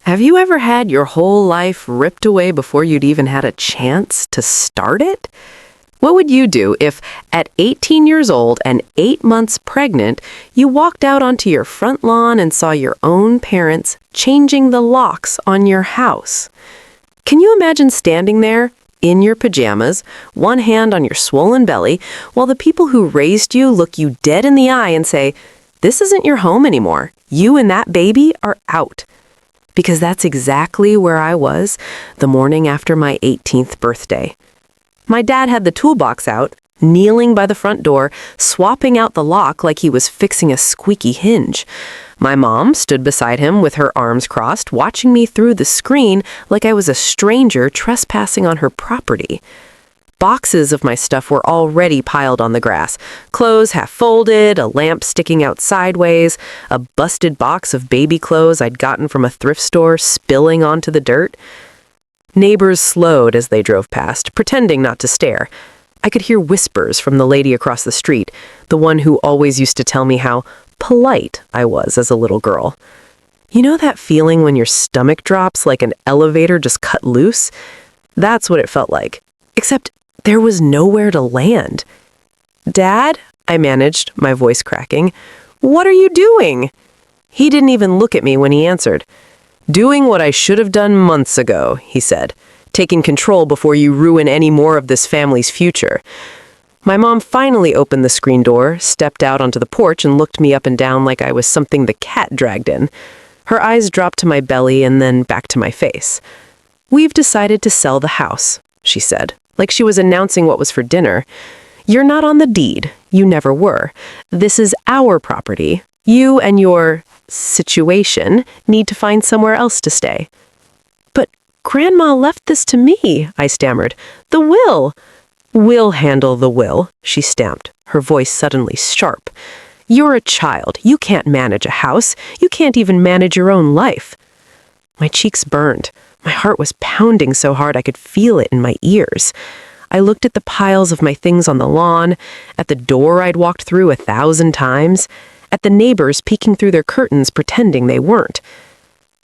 Have you ever had your whole life ripped away before you'd even had a chance to start it? What would you do if, at 18 years old and 8 months pregnant, you walked out onto your front lawn and saw your own parents changing the locks on your house? Can you imagine standing there, in your pajamas, one hand on your swollen belly, while the people who raised you look you dead in the eye and say, "This isn't your home anymore. You and that baby are out." Because that's exactly where I was the morning after my 18th birthday. My dad had the toolbox out, kneeling by the front door, swapping out the lock like he was fixing a squeaky hinge. My mom stood beside him with her arms crossed, watching me through the screen like I was a stranger trespassing on her property. Boxes of my stuff were already piled on the grass. Clothes half folded, a lamp sticking out sideways, a busted box of baby clothes I'd gotten from a thrift store spilling onto the dirt. Neighbors slowed as they drove past, pretending not to stare. I could hear whispers from the lady across the street, the one who always used to tell me how polite I was as a little girl. You know that feeling when your stomach drops like an elevator just cut loose? That's what it felt like. Except there was nowhere to land. "Dad," I managed, my voice cracking, "what are you doing?" He didn't even look at me when he answered. "Doing what I should have done months ago," he said. "Taking control before you ruin any more of this family's future." My mom finally opened the screen door, stepped out onto the porch, and looked me up and down like I was something the cat dragged in. Her eyes dropped to my belly and then back to my face. "We've decided to sell the house," she said, like she was announcing what was for dinner. "You're not on the deed. You never were. This is our property. You and your situation need to find somewhere else to stay." "But Grandma left this to me," I stammered. "The will." "We'll handle the will," she stamped, her voice suddenly sharp. "You're a child. You can't manage a house. You can't even manage your own life." My cheeks burned. My heart was pounding so hard I could feel it in my ears. I looked at the piles of my things on the lawn, at the door I'd walked through 1,000 times, at the neighbors peeking through their curtains pretending they weren't.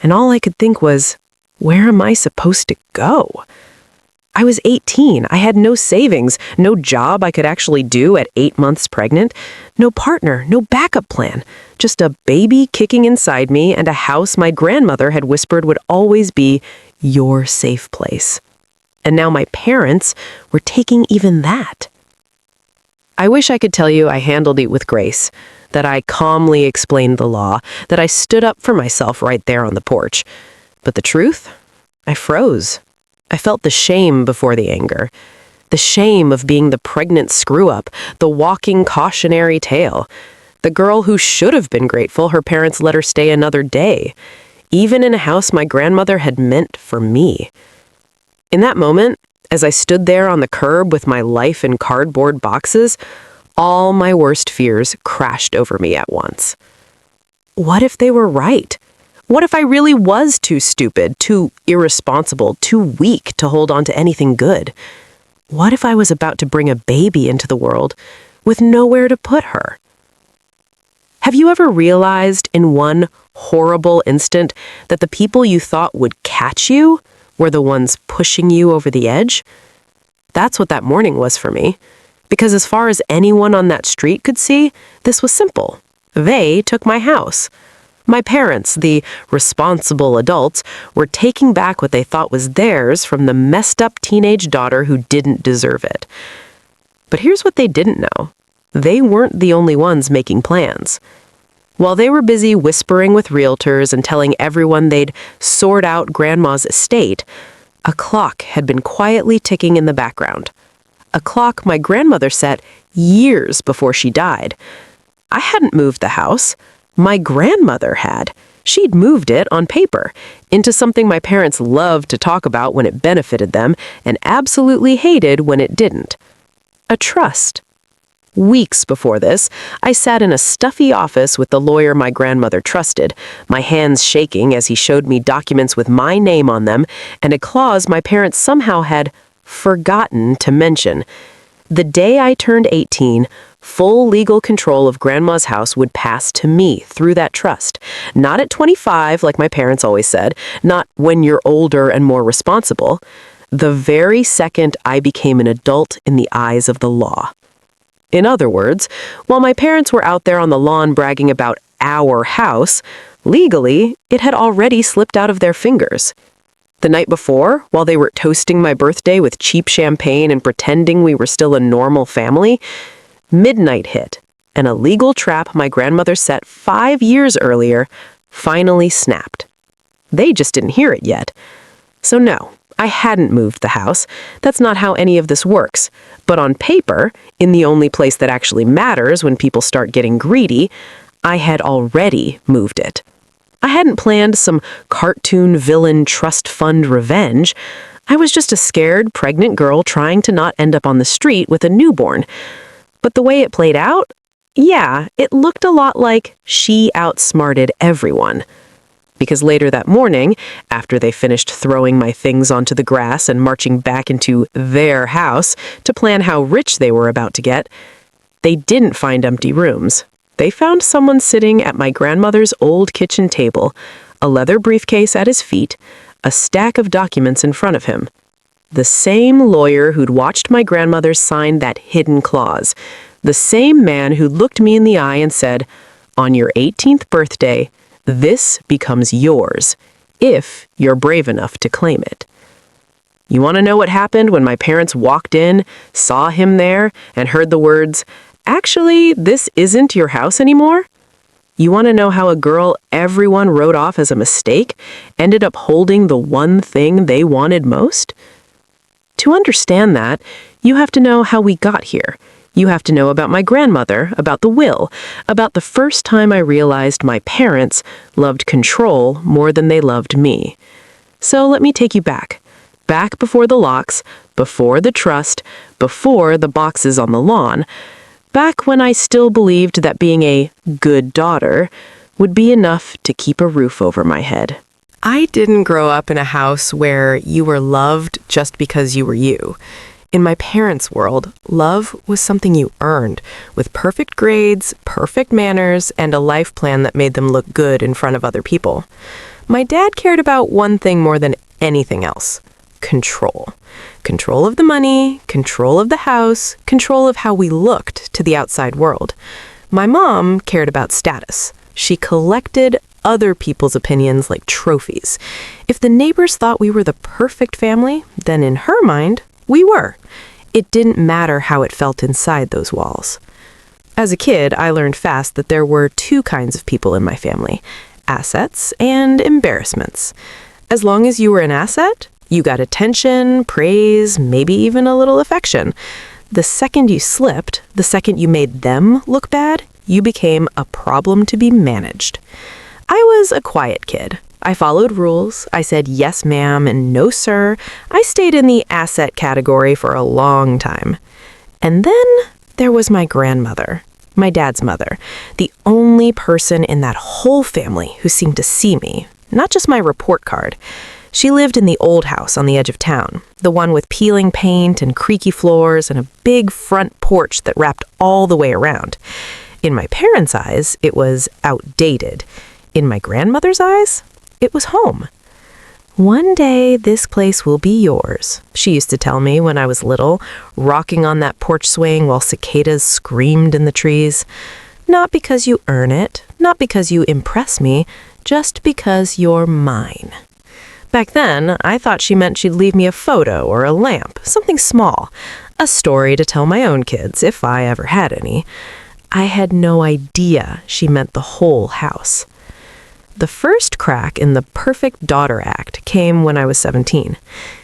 And all I could think was, where am I supposed to go? I was 18. I had no savings, no job I could actually do at 8 months pregnant, no partner, no backup plan, just a baby kicking inside me and a house my grandmother had whispered would always be your safe place. And now my parents were taking even that. I wish I could tell you I handled it with grace, that I calmly explained the law, that I stood up for myself right there on the porch. But the truth? I froze. I felt the shame before the anger. The shame of being the pregnant screw-up, the walking cautionary tale. The girl who should have been grateful her parents let her stay another day, even in a house my grandmother had meant for me. In that moment, as I stood there on the curb with my life in cardboard boxes, all my worst fears crashed over me at once. What if they were right? What if I really was too stupid, too irresponsible, too weak to hold on to anything good? What if I was about to bring a baby into the world with nowhere to put her? Have you ever realized in one horrible instant that the people you thought would catch you were the ones pushing you over the edge? That's what that morning was for me. Because as far as anyone on that street could see, this was simple. They took my house. My parents, the responsible adults, were taking back what they thought was theirs from the messed-up teenage daughter who didn't deserve it. But here's what they didn't know. They weren't the only ones making plans. While they were busy whispering with realtors and telling everyone they'd sort out Grandma's estate, a clock had been quietly ticking in the background. A clock my grandmother set years before she died. I hadn't moved the house. My grandmother had. She'd moved it on paper into something my parents loved to talk about when it benefited them and absolutely hated when it didn't. A trust. Weeks before this, I sat in a stuffy office with the lawyer my grandmother trusted, my hands shaking as he showed me documents with my name on them and a clause my parents somehow had forgotten to mention. The day I turned 18, Full legal control of Grandma's house would pass to me through that trust. Not at 25, like my parents always said, not when you're older and more responsible. The very second I became an adult in the eyes of the law. In other words, while my parents were out there on the lawn bragging about our house, legally, it had already slipped out of their fingers. The night before, while they were toasting my birthday with cheap champagne and pretending we were still a normal family, midnight hit, and a legal trap my grandmother set 5 years earlier finally snapped. They just didn't hear it yet. So no, I hadn't moved the house. That's not how any of this works. But on paper, in the only place that actually matters when people start getting greedy, I had already moved it. I hadn't planned some cartoon villain trust fund revenge. I was just a scared, pregnant girl trying to not end up on the street with a newborn. But the way it played out, yeah, it looked a lot like she outsmarted everyone. Because later that morning, after they finished throwing my things onto the grass and marching back into their house to plan how rich they were about to get, they didn't find empty rooms. They found someone sitting at my grandmother's old kitchen table, a leather briefcase at his feet, a stack of documents in front of him. The same lawyer who'd watched my grandmother sign that hidden clause. The same man who looked me in the eye and said, "On your 18th birthday, this becomes yours, if you're brave enough to claim it." You want to know what happened when my parents walked in, saw him there, and heard the words, "Actually, this isn't your house anymore"? You want to know how a girl everyone wrote off as a mistake ended up holding the one thing they wanted most? To understand that, you have to know how we got here. You have to know about my grandmother, about the will, about the first time I realized my parents loved control more than they loved me. So let me take you back. Back before the locks, before the trust, before the boxes on the lawn. Back when I still believed that being a good daughter would be enough to keep a roof over my head. I didn't grow up in a house where you were loved just because you were you. In my parents' world, love was something you earned, with perfect grades, perfect manners, and a life plan that made them look good in front of other people. My dad cared about one thing more than anything else: control. Control of the money, control of the house, control of how we looked to the outside world. My mom cared about status. She collected other people's opinions like trophies. If the neighbors thought we were the perfect family, then in her mind, we were. It didn't matter how it felt inside those walls. As a kid, I learned fast that there were two kinds of people in my family: assets and embarrassments. As long as you were an asset, you got attention, praise, maybe even a little affection. The second you slipped, the second you made them look bad, you became a problem to be managed. I was a quiet kid. I followed rules. I said yes, ma'am, and no, sir. I stayed in the asset category for a long time. And then there was my grandmother, my dad's mother, the only person in that whole family who seemed to see me, not just my report card. She lived in the old house on the edge of town, the one with peeling paint and creaky floors and a big front porch that wrapped all the way around. In my parents' eyes, it was outdated. In my grandmother's eyes, it was home. "One day, this place will be yours," she used to tell me when I was little, rocking on that porch swing while cicadas screamed in the trees. "Not because you earn it, not because you impress me, just because you're mine." Back then, I thought she meant she'd leave me a photo or a lamp, something small, a story to tell my own kids, if I ever had any. I had no idea she meant the whole house. The first crack in the perfect daughter act came when I was 17.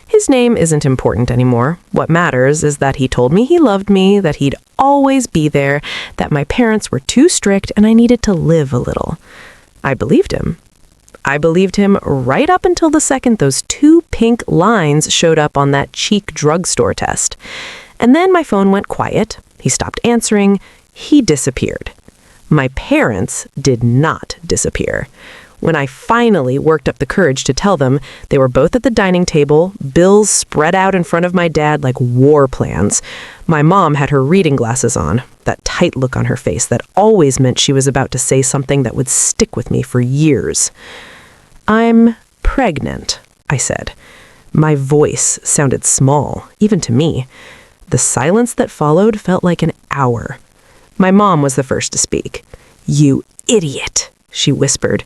His name isn't important anymore. What matters is that he told me he loved me, that he'd always be there, that my parents were too strict and I needed to live a little. I believed him. I believed him right up until the second those 2 pink lines showed up on that cheek drugstore test. And then my phone went quiet. He stopped answering. He disappeared. My parents did not disappear. When I finally worked up the courage to tell them, they were both at the dining table, bills spread out in front of my dad like war plans. My mom had her reading glasses on, that tight look on her face that always meant she was about to say something that would stick with me for years. "I'm pregnant," I said. My voice sounded small, even to me. The silence that followed felt like an hour. My mom was the first to speak. "You idiot," she whispered.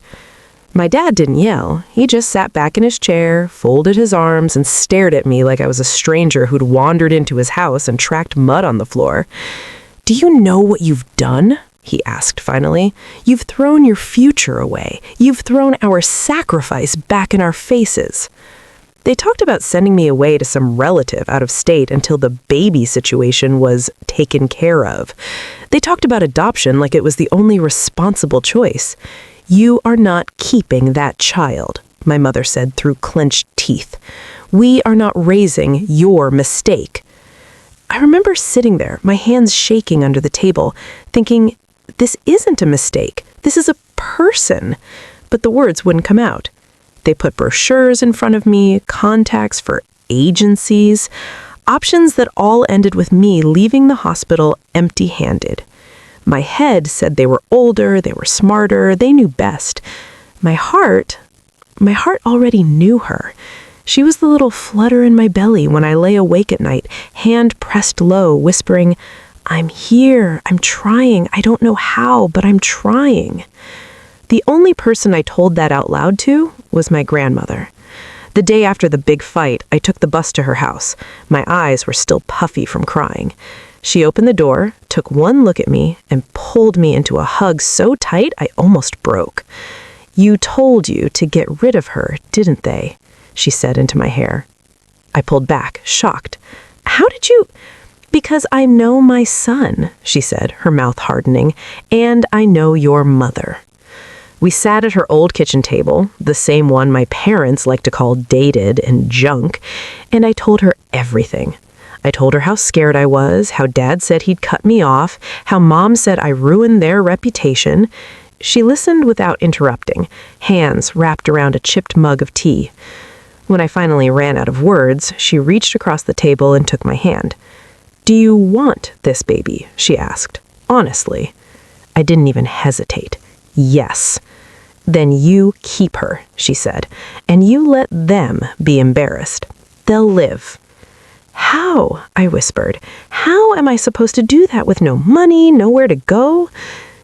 My dad didn't yell. He just sat back in his chair, folded his arms, and stared at me like I was a stranger who'd wandered into his house and tracked mud on the floor. "Do you know what you've done?" he asked finally. "You've thrown your future away. You've thrown our sacrifice back in our faces." They talked about sending me away to some relative out of state until the baby situation was taken care of. They talked about adoption like it was the only responsible choice. "You are not keeping that child," my mother said through clenched teeth. "We are not raising your mistake." I remember sitting there, my hands shaking under the table, thinking, this isn't a mistake. This is a person. But the words wouldn't come out. They put brochures in front of me, contacts for agencies, options that all ended with me leaving the hospital empty-handed. My head said they were older, they were smarter, they knew best. My heart already knew her. She was the little flutter in my belly when I lay awake at night, hand pressed low, whispering, "I'm here, I'm trying, I don't know how, but I'm trying." The only person I told that out loud to was my grandmother. The day after the big fight, I took the bus to her house. My eyes were still puffy from crying. She opened the door, took one look at me, and pulled me into a hug so tight I almost broke. "You told you to get rid of her, didn't they?" she said into my hair. I pulled back, shocked. "How did you—" "Because I know my son," she said, her mouth hardening, "and I know your mother." We sat at her old kitchen table, the same one my parents like to call dated and junk, and I told her everything. I told her how scared I was, how Dad said he'd cut me off, how Mom said I ruined their reputation. She listened without interrupting, hands wrapped around a chipped mug of tea. When I finally ran out of words, she reached across the table and took my hand. "Do you want this baby?" she asked, honestly. I didn't even hesitate. "Yes." "Then you keep her," she said, "and you let them be embarrassed. They'll live." "How?" I whispered. "How am I supposed to do that with no money, nowhere to go?"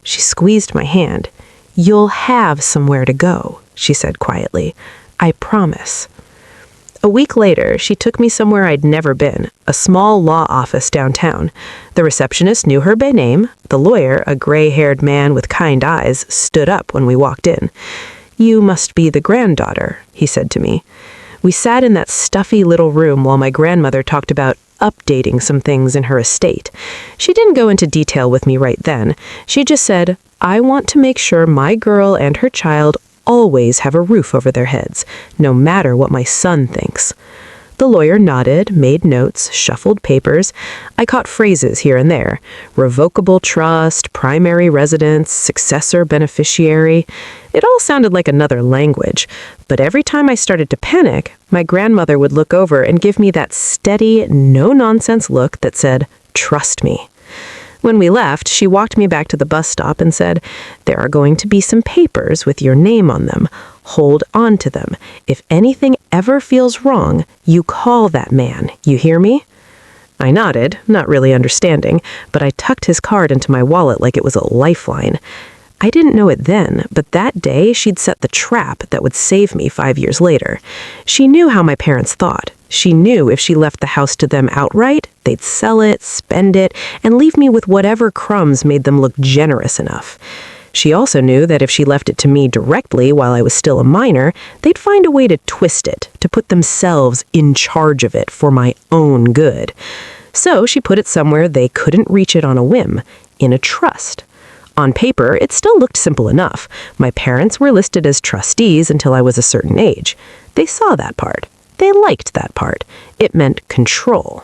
She squeezed my hand. "You'll have somewhere to go," she said quietly. "I promise." A week later, she took me somewhere I'd never been, a small law office downtown. The receptionist knew her by name. The lawyer, a gray-haired man with kind eyes, stood up when we walked in. "You must be the granddaughter," he said to me. We sat in that stuffy little room while my grandmother talked about updating some things in her estate. She didn't go into detail with me right then. She just said, "I want to make sure my girl and her child always have a roof over their heads, no matter what my son thinks." The lawyer nodded, made notes, shuffled papers. I caught phrases here and there. Revocable trust, primary residence, successor beneficiary. It all sounded like another language. But every time I started to panic, my grandmother would look over and give me that steady, no-nonsense look that said, "Trust me." When we left, she walked me back to the bus stop and said, "There are going to be some papers with your name on them. Hold on to them. If anything ever feels wrong, you call that man. You hear me?" I nodded, not really understanding, but I tucked his card into my wallet like it was a lifeline. I didn't know it then, but that day she'd set the trap that would save me 5 years later. She knew how my parents thought. She knew if she left the house to them outright, they'd sell it, spend it, and leave me with whatever crumbs made them look generous enough. She also knew that if she left it to me directly while I was still a minor, they'd find a way to twist it, to put themselves in charge of it for my own good. So she put it somewhere they couldn't reach it on a whim, in a trust. On paper, it still looked simple enough. My parents were listed as trustees until I was a certain age. They saw that part. They liked that part. It meant control.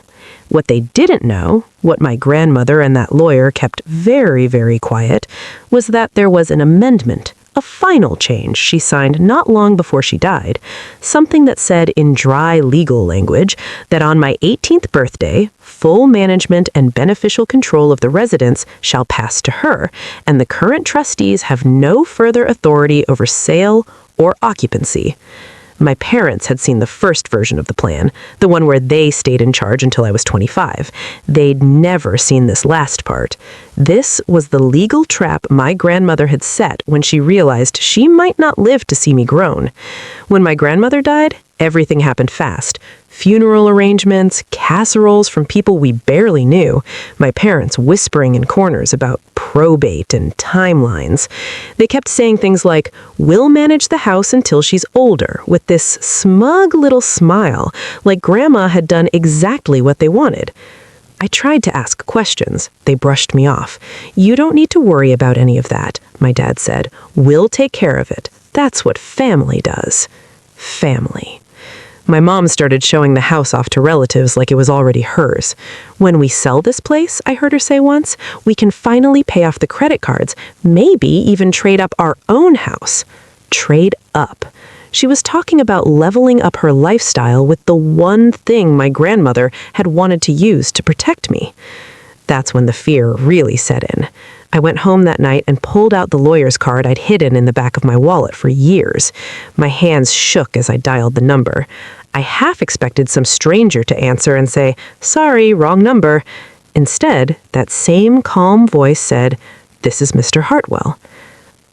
What they didn't know, what my grandmother and that lawyer kept very, very quiet, was that there was an amendment, a final change she signed not long before she died, something that said in dry legal language that on my 18th birthday, full management and beneficial control of the residence shall pass to her, and the current trustees have no further authority over sale or occupancy. My parents had seen the first version of the plan, the one where they stayed in charge until I was 25. They'd never seen this last part. This was the legal trap my grandmother had set when she realized she might not live to see me grown. When my grandmother died, everything happened fast. Funeral arrangements, casseroles from people we barely knew, my parents whispering in corners about probate and timelines. They kept saying things like, "We'll manage the house until she's older," with this smug little smile, like Grandma had done exactly what they wanted. I tried to ask questions. They brushed me off. "You don't need to worry about any of that," my dad said. "We'll take care of it. That's what family does." Family. My mom started showing the house off to relatives like it was already hers. "When we sell this place," I heard her say once, "we can finally pay off the credit cards, maybe even trade up our own house." Trade up. She was talking about leveling up her lifestyle with the one thing my grandmother had wanted to use to protect me. That's when the fear really set in. I went home that night and pulled out the lawyer's card I'd hidden in the back of my wallet for years. My hands shook as I dialed the number. I half expected some stranger to answer and say, "Sorry, wrong number." Instead, that same calm voice said, "This is Mr. Hartwell."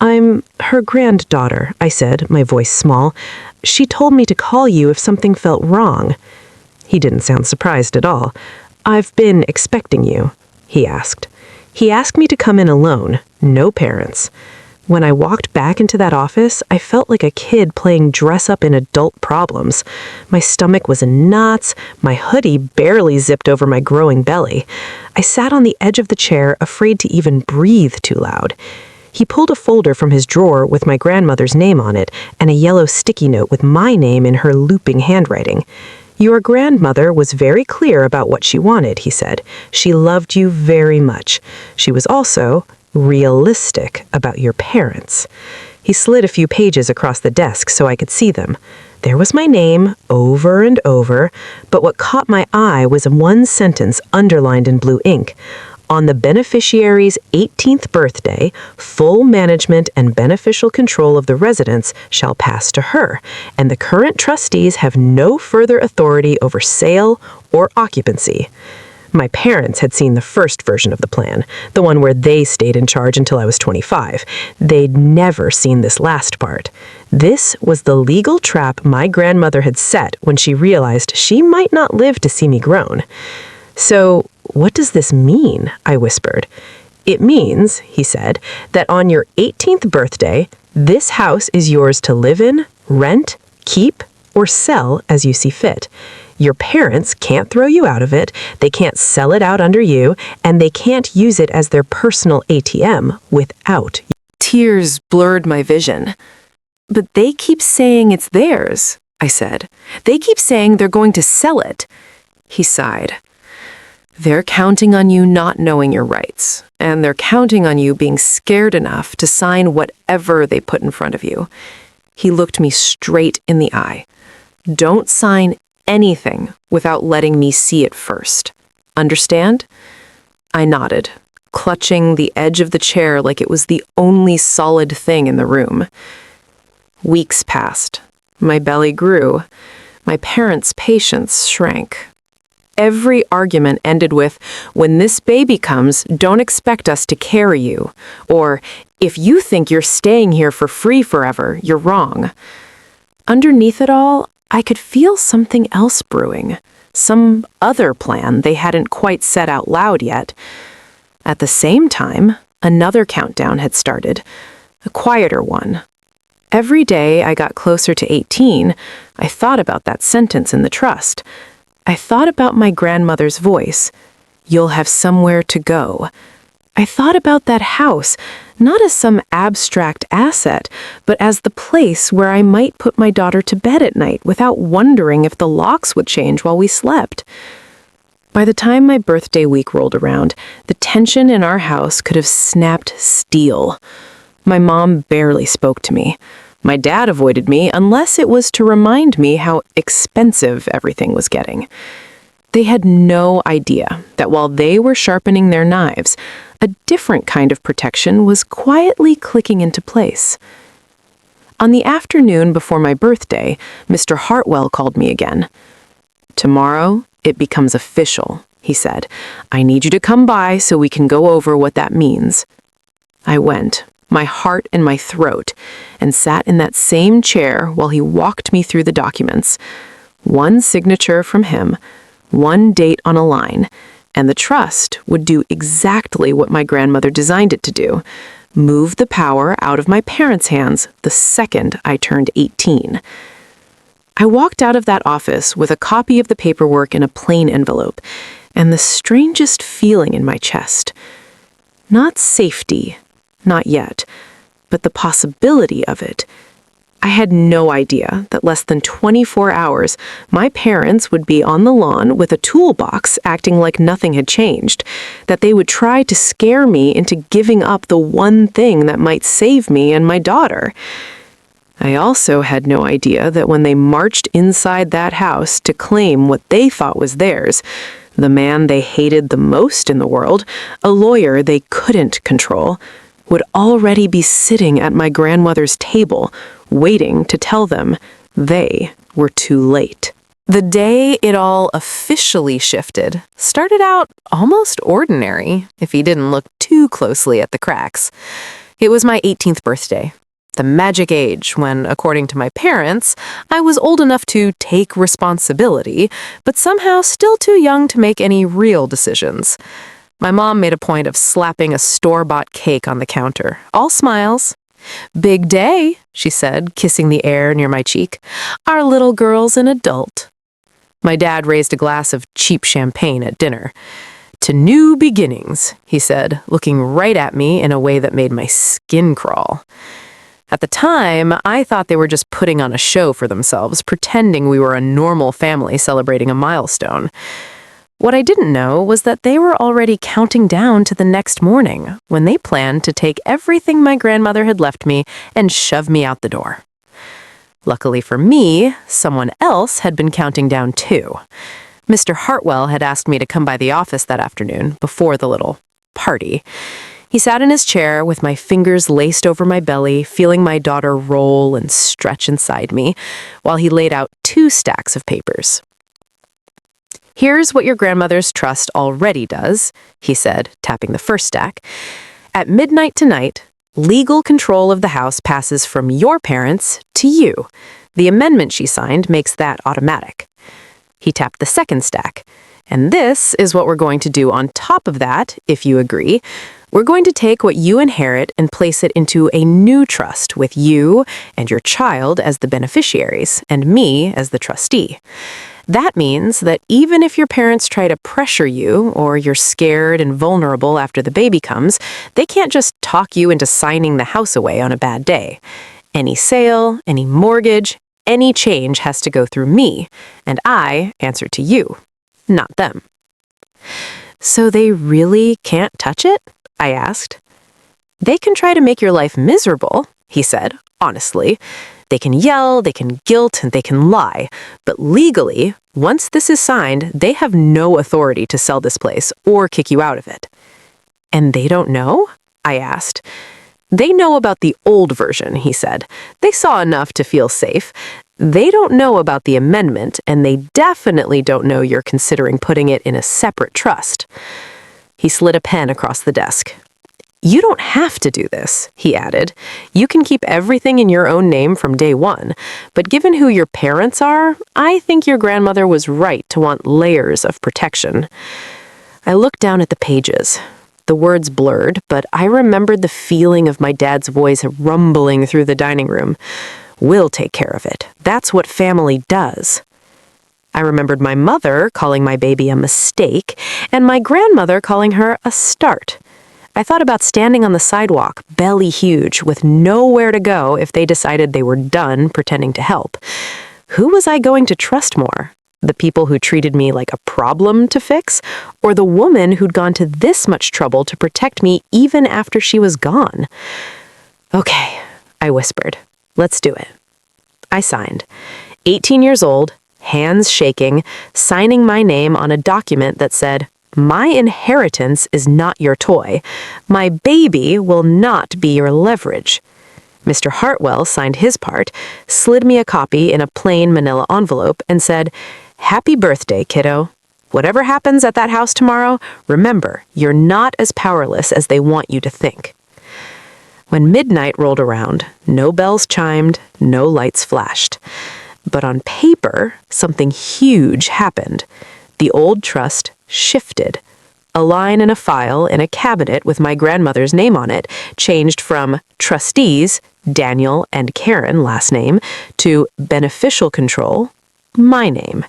"I'm her granddaughter," I said, my voice small. "She told me to call you if something felt wrong." He didn't sound surprised at all. "I've been expecting you," he asked. He asked me to come in alone, no parents. When I walked back into that office, I felt like a kid playing dress-up in adult problems. My stomach was in knots, my hoodie barely zipped over my growing belly. I sat on the edge of the chair, afraid to even breathe too loud. He pulled a folder from his drawer with my grandmother's name on it and a yellow sticky note with my name in her looping handwriting. "Your grandmother was very clear about what she wanted," he said. "She loved you very much. She was also realistic about your parents." He slid a few pages across the desk so I could see them. There was my name over and over, but what caught my eye was one sentence underlined in blue ink. "On the beneficiary's 18th birthday, full management and beneficial control of the residence shall pass to her, and the current trustees have no further authority over sale or occupancy." My parents had seen the first version of the plan, the one where they stayed in charge until I was 25. They'd never seen this last part. This was the legal trap my grandmother had set when she realized she might not live to see me grown. "So, what does this mean?" I whispered. "It means," he said, "that on your 18th birthday, this house is yours to live in, rent, keep, or sell as you see fit. Your parents can't throw you out of it, they can't sell it out under you, and they can't use it as their personal ATM without you." Tears blurred my vision. "But they keep saying it's theirs," I said. "They keep saying they're going to sell it." He sighed. "They're counting on you not knowing your rights, and they're counting on you being scared enough to sign whatever they put in front of you." He looked me straight in the eye. "Don't sign anything without letting me see it first. Understand?" I nodded, clutching the edge of the chair like it was the only solid thing in the room. Weeks passed. My belly grew. My parents' patience shrank. Every argument ended with, "When this baby comes, don't expect us to carry you," or "If you think you're staying here for free forever, you're wrong." Underneath it all, I could feel something else brewing, some other plan they hadn't quite said out loud yet. At the same time, another countdown had started, a quieter one. Every day I got closer to 18, I thought about that sentence in the trust. I thought about my grandmother's voice, "You'll have somewhere to go." I thought about that house, not as some abstract asset, but as the place where I might put my daughter to bed at night without wondering if the locks would change while we slept. By the time my birthday week rolled around, the tension in our house could have snapped steel. My mom barely spoke to me. My dad avoided me unless it was to remind me how expensive everything was getting. They had no idea that while they were sharpening their knives, a different kind of protection was quietly clicking into place. On the afternoon before my birthday, Mr. Hartwell called me again. "Tomorrow, it becomes official," he said. "I need you to come by so we can go over what that means." I went, my heart in my throat, and sat in that same chair while he walked me through the documents. One signature from him, one date on a line, and the trust would do exactly what my grandmother designed it to do: move the power out of my parents' hands the second I turned 18. I walked out of that office with a copy of the paperwork in a plain envelope, and the strangest feeling in my chest. Not safety, not yet, but the possibility of it. I had no idea that less than 24 hours, my parents would be on the lawn with a toolbox acting like nothing had changed, that they would try to scare me into giving up the one thing that might save me and my daughter. I also had no idea that when they marched inside that house to claim what they thought was theirs, the man they hated the most in the world, a lawyer they couldn't control, would already be sitting at my grandmother's table, waiting to tell them they were too late. The day it all officially shifted started out almost ordinary, if he didn't look too closely at the cracks. It was my 18th birthday, the magic age when, according to my parents, I was old enough to take responsibility, but somehow still too young to make any real decisions. My mom made a point of slapping a store-bought cake on the counter, all smiles. "Big day," she said, kissing the air near my cheek. "Our little girl's an adult." My dad raised a glass of cheap champagne at dinner. "To new beginnings," he said, looking right at me in a way that made my skin crawl. At the time, I thought they were just putting on a show for themselves, pretending we were a normal family celebrating a milestone. What I didn't know was that they were already counting down to the next morning, when they planned to take everything my grandmother had left me and shove me out the door. Luckily for me, someone else had been counting down too. Mr. Hartwell had asked me to come by the office that afternoon, before the little party. He sat in his chair with my fingers laced over my belly, feeling my daughter roll and stretch inside me, while he laid out 2 stacks of papers. "Here's what your grandmother's trust already does," he said, tapping the first stack. "At midnight tonight, legal control of the house passes from your parents to you. The amendment she signed makes that automatic." He tapped the second stack. "And this is what we're going to do on top of that, if you agree. We're going to take what you inherit and place it into a new trust with you and your child as the beneficiaries and me as the trustee. That means that even if your parents try to pressure you or you're scared and vulnerable after the baby comes, they can't just talk you into signing the house away on a bad day. Any sale, any mortgage, any change has to go through me, and I answer to you, not them." "So they really can't touch it?" I asked. "They can try to make your life miserable," he said, honestly. "They can yell, they can guilt, and they can lie. But legally, once this is signed, they have no authority to sell this place or kick you out of it." "And they don't know?" I asked. "They know about the old version," he said. "They saw enough to feel safe. They don't know about the amendment, and they definitely don't know you're considering putting it in a separate trust." He slid a pen across the desk. "You don't have to do this," he added. "You can keep everything in your own name from day one, but given who your parents are, I think your grandmother was right to want layers of protection." I looked down at the pages. The words blurred, but I remembered the feeling of my dad's voice rumbling through the dining room. "We'll take care of it. That's what family does." I remembered my mother calling my baby a mistake, and my grandmother calling her a start. I thought about standing on the sidewalk, belly huge, with nowhere to go if they decided they were done pretending to help. Who was I going to trust more? The people who treated me like a problem to fix, or the woman who'd gone to this much trouble to protect me even after she was gone? Okay, I whispered. Let's do it. I signed. 18 years old, hands shaking, signing my name on a document that said, "My inheritance is not your toy. My baby will not be your leverage." Mr. Hartwell signed his part, slid me a copy in a plain manila envelope, and said, "Happy birthday, kiddo. Whatever happens at that house tomorrow, remember, you're not as powerless as they want you to think." When midnight rolled around, no bells chimed, no lights flashed. But on paper, something huge happened. The old trust shifted. A line in a file in a cabinet with my grandmother's name on it changed from trustees, Daniel and Karen last name, to beneficial control, my name.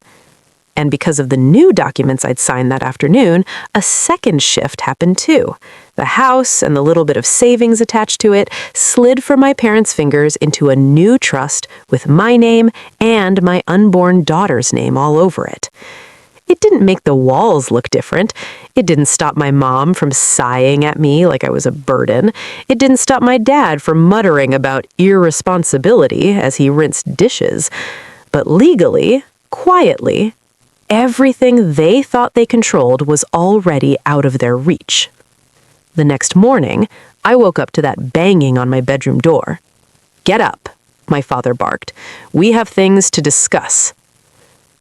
And because of the new documents I'd signed that afternoon, a second shift happened too. The house and the little bit of savings attached to it slid from my parents' fingers into a new trust with my name and my unborn daughter's name all over it. It didn't make the walls look different. It didn't stop my mom from sighing at me like I was a burden. It didn't stop my dad from muttering about irresponsibility as he rinsed dishes. But legally, quietly, everything they thought they controlled was already out of their reach. The next morning, I woke up to that banging on my bedroom door. "Get up," my father barked. "We have things to discuss."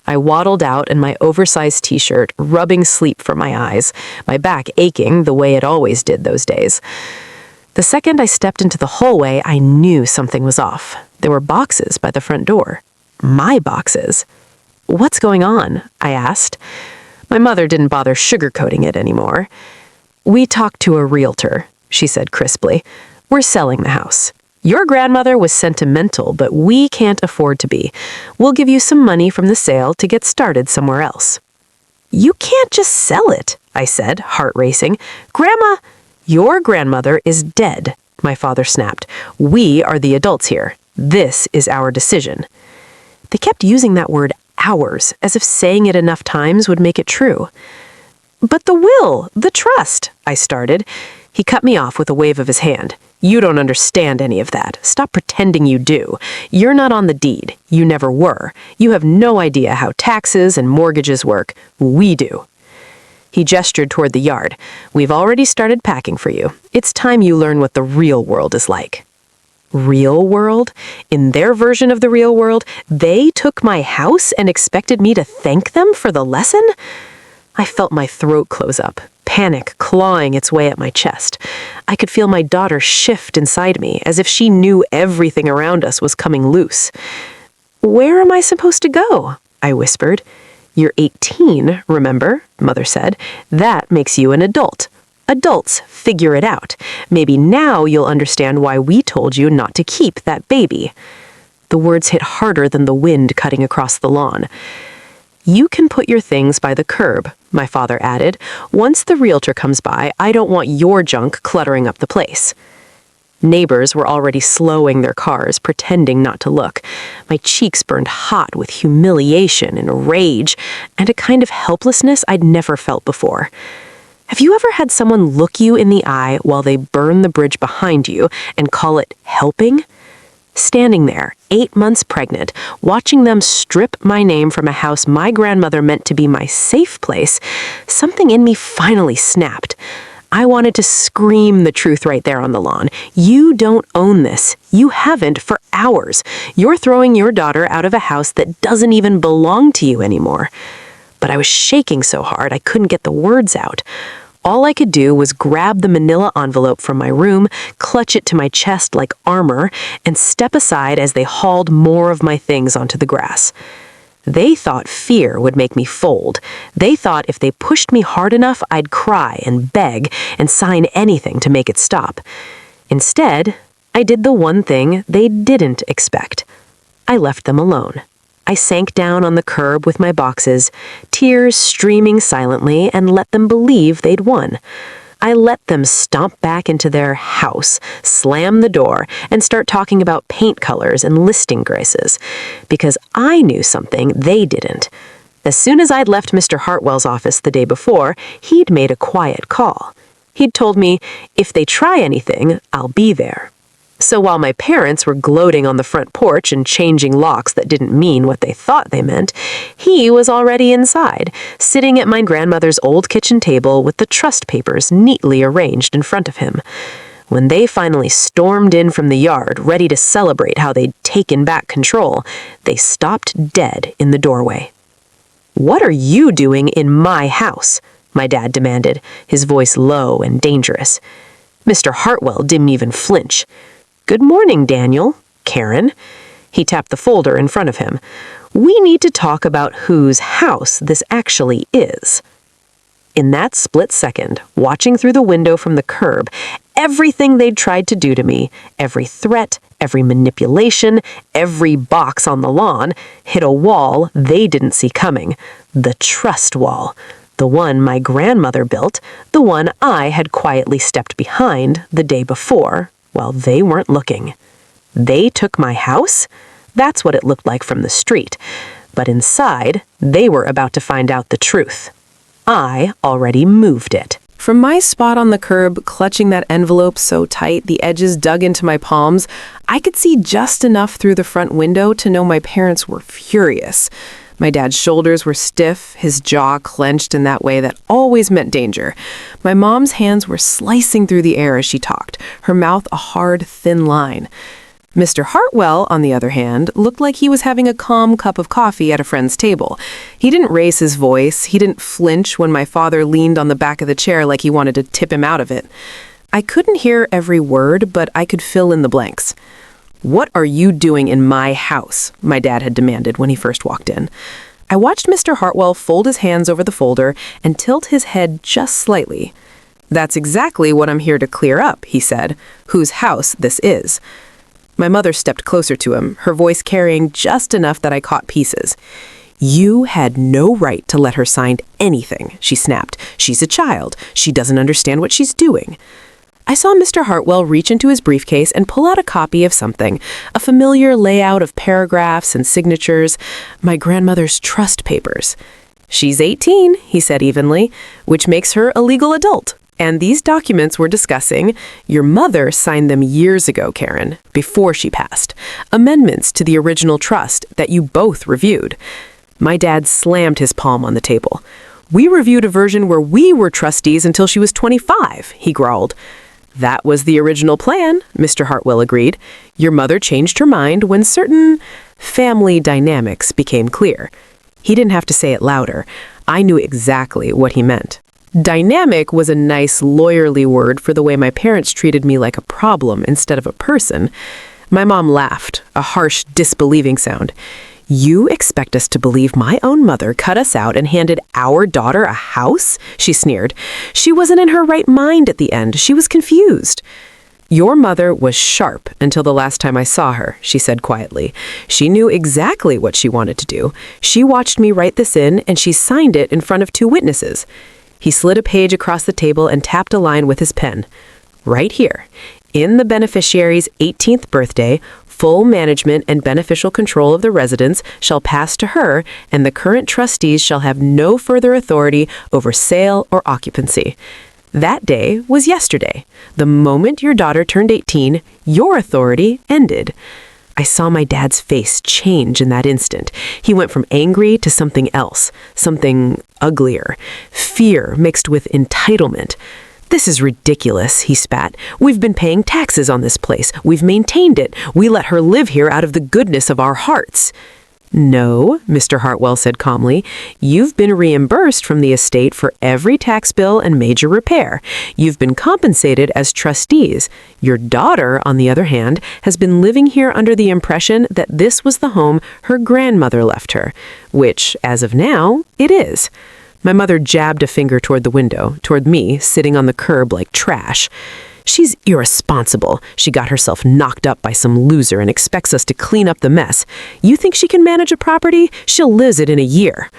I waddled out in my oversized t-shirt, rubbing sleep from my eyes, my back aching the way it always did those days. The second I stepped into the hallway, I knew something was off. There were boxes by the front door. My boxes. "What's going on?" I asked. My mother didn't bother sugarcoating it anymore. "We talked to a realtor," she said crisply. "We're selling the house. Your grandmother was sentimental, but we can't afford to be. We'll give you some money from the sale to get started somewhere else." "You can't just sell it," I said, heart racing. "Grandma—" "Your grandmother is dead," my father snapped. "We are the adults here. This is our decision." They kept using that word ours, as if saying it enough times would make it true. "But the will, the trust," I started. He cut me off with a wave of his hand. "You don't understand any of that. Stop pretending you do. You're not on the deed. You never were. You have no idea how taxes and mortgages work. We do." He gestured toward the yard. "We've already started packing for you. It's time you learn what the real world is like." Real world? In their version of the real world, they took my house and expected me to thank them for the lesson? I felt my throat close up, panic clawing its way at my chest. I could feel my daughter shift inside me, as if she knew everything around us was coming loose. "Where am I supposed to go?" I whispered. "You're 18, remember?" Mother said. "That makes you an adult. Adults figure it out. Maybe now you'll understand why we told you not to keep that baby." The words hit harder than the wind cutting across the lawn. "You can put your things by the curb," my father added. "Once the realtor comes by, I don't want your junk cluttering up the place." Neighbors were already slowing their cars, pretending not to look. My cheeks burned hot with humiliation and rage, and a kind of helplessness I'd never felt before. Have you ever had someone look you in the eye while they burn the bridge behind you and call it helping? Standing there, 8 months pregnant, watching them strip my name from a house my grandmother meant to be my safe place, something in me finally snapped. I wanted to scream the truth right there on the lawn. You don't own this. You haven't for hours. You're throwing your daughter out of a house that doesn't even belong to you anymore. But I was shaking so hard I couldn't get the words out. All I could do was grab the manila envelope from my room, clutch it to my chest like armor, and step aside as they hauled more of my things onto the grass. They thought fear would make me fold. They thought if they pushed me hard enough, I'd cry and beg and sign anything to make it stop. Instead, I did the one thing they didn't expect. I left them alone. I sank down on the curb with my boxes, tears streaming silently, and let them believe they'd won. I let them stomp back into their house, slam the door, and start talking about paint colors and listing graces, because I knew something they didn't. As soon as I'd left Mr. Hartwell's office the day before, he'd made a quiet call. He'd told me, if they try anything, I'll be there. So while my parents were gloating on the front porch and changing locks that didn't mean what they thought they meant, he was already inside, sitting at my grandmother's old kitchen table with the trust papers neatly arranged in front of him. When they finally stormed in from the yard, ready to celebrate how they'd taken back control, they stopped dead in the doorway. "What are you doing in my house?" my dad demanded, his voice low and dangerous. Mr. Hartwell didn't even flinch. "Good morning, Daniel. Karen." He tapped the folder in front of him. "We need to talk about whose house this actually is." In that split second, watching through the window from the curb, everything they'd tried to do to me, every threat, every manipulation, every box on the lawn, hit a wall they didn't see coming. The trust wall. The one my grandmother built, the one I had quietly stepped behind the day before, while they weren't looking. They took my house? That's what it looked like from the street. But inside, they were about to find out the truth. I already moved it. From my spot on the curb, clutching that envelope so tight the edges dug into my palms, I could see just enough through the front window to know my parents were furious. My dad's shoulders were stiff, his jaw clenched in that way that always meant danger. My mom's hands were slicing through the air as she talked, her mouth a hard, thin line. Mr. Hartwell, on the other hand, looked like he was having a calm cup of coffee at a friend's table. He didn't raise his voice, he didn't flinch when my father leaned on the back of the chair like he wanted to tip him out of it. I couldn't hear every word, but I could fill in the blanks. "What are you doing in my house?" my dad had demanded when he first walked in. I watched Mr. Hartwell fold his hands over the folder and tilt his head just slightly. "That's exactly what I'm here to clear up," he said, "whose house this is." My mother stepped closer to him, her voice carrying just enough that I caught pieces. "You had no right to let her sign anything," she snapped. "She's a child. She doesn't understand what she's doing." I saw Mr. Hartwell reach into his briefcase and pull out a copy of something, a familiar layout of paragraphs and signatures, my grandmother's trust papers. "She's 18, he said evenly, "which makes her a legal adult. And these documents we're discussing, your mother signed them years ago, Karen, before she passed. Amendments to the original trust that you both reviewed." My dad slammed his palm on the table. "We reviewed a version where we were trustees until she was 25, he growled. "That was the original plan," Mr. Hartwell agreed. "Your mother changed her mind when certain family dynamics became clear." He didn't have to say it louder. I knew exactly what he meant. Dynamic was a nice lawyerly word for the way my parents treated me like a problem instead of a person. My mom laughed, a harsh, disbelieving sound. "You expect us to believe my own mother cut us out and handed our daughter a house?" she sneered. "She wasn't in her right mind at the end. She was confused." "Your mother was sharp until the last time I saw her," she said quietly. "She knew exactly what she wanted to do. She watched me write this in, and she signed it in front of 2 witnesses. He slid a page across the table and tapped a line with his pen. "Right here. In the beneficiary's 18th birthday, full management and beneficial control of the residence shall pass to her, and the current trustees shall have no further authority over sale or occupancy." That day was yesterday. The moment your daughter turned 18, your authority ended. I saw my dad's face change in that instant. He went from angry to something else, something uglier. Fear mixed with entitlement. "This is ridiculous," he spat. "We've been paying taxes on this place. We've maintained it. We let her live here out of the goodness of our hearts." "No," Mr. Hartwell said calmly. "You've been reimbursed from the estate for every tax bill and major repair. You've been compensated as trustees. Your daughter, on the other hand, has been living here under the impression that this was the home her grandmother left her, which, as of now, it is." My mother jabbed a finger toward the window, toward me, sitting on the curb like trash. "She's irresponsible. She got herself knocked up by some loser and expects us to clean up the mess. You think she can manage a property? She'll lose it in a year."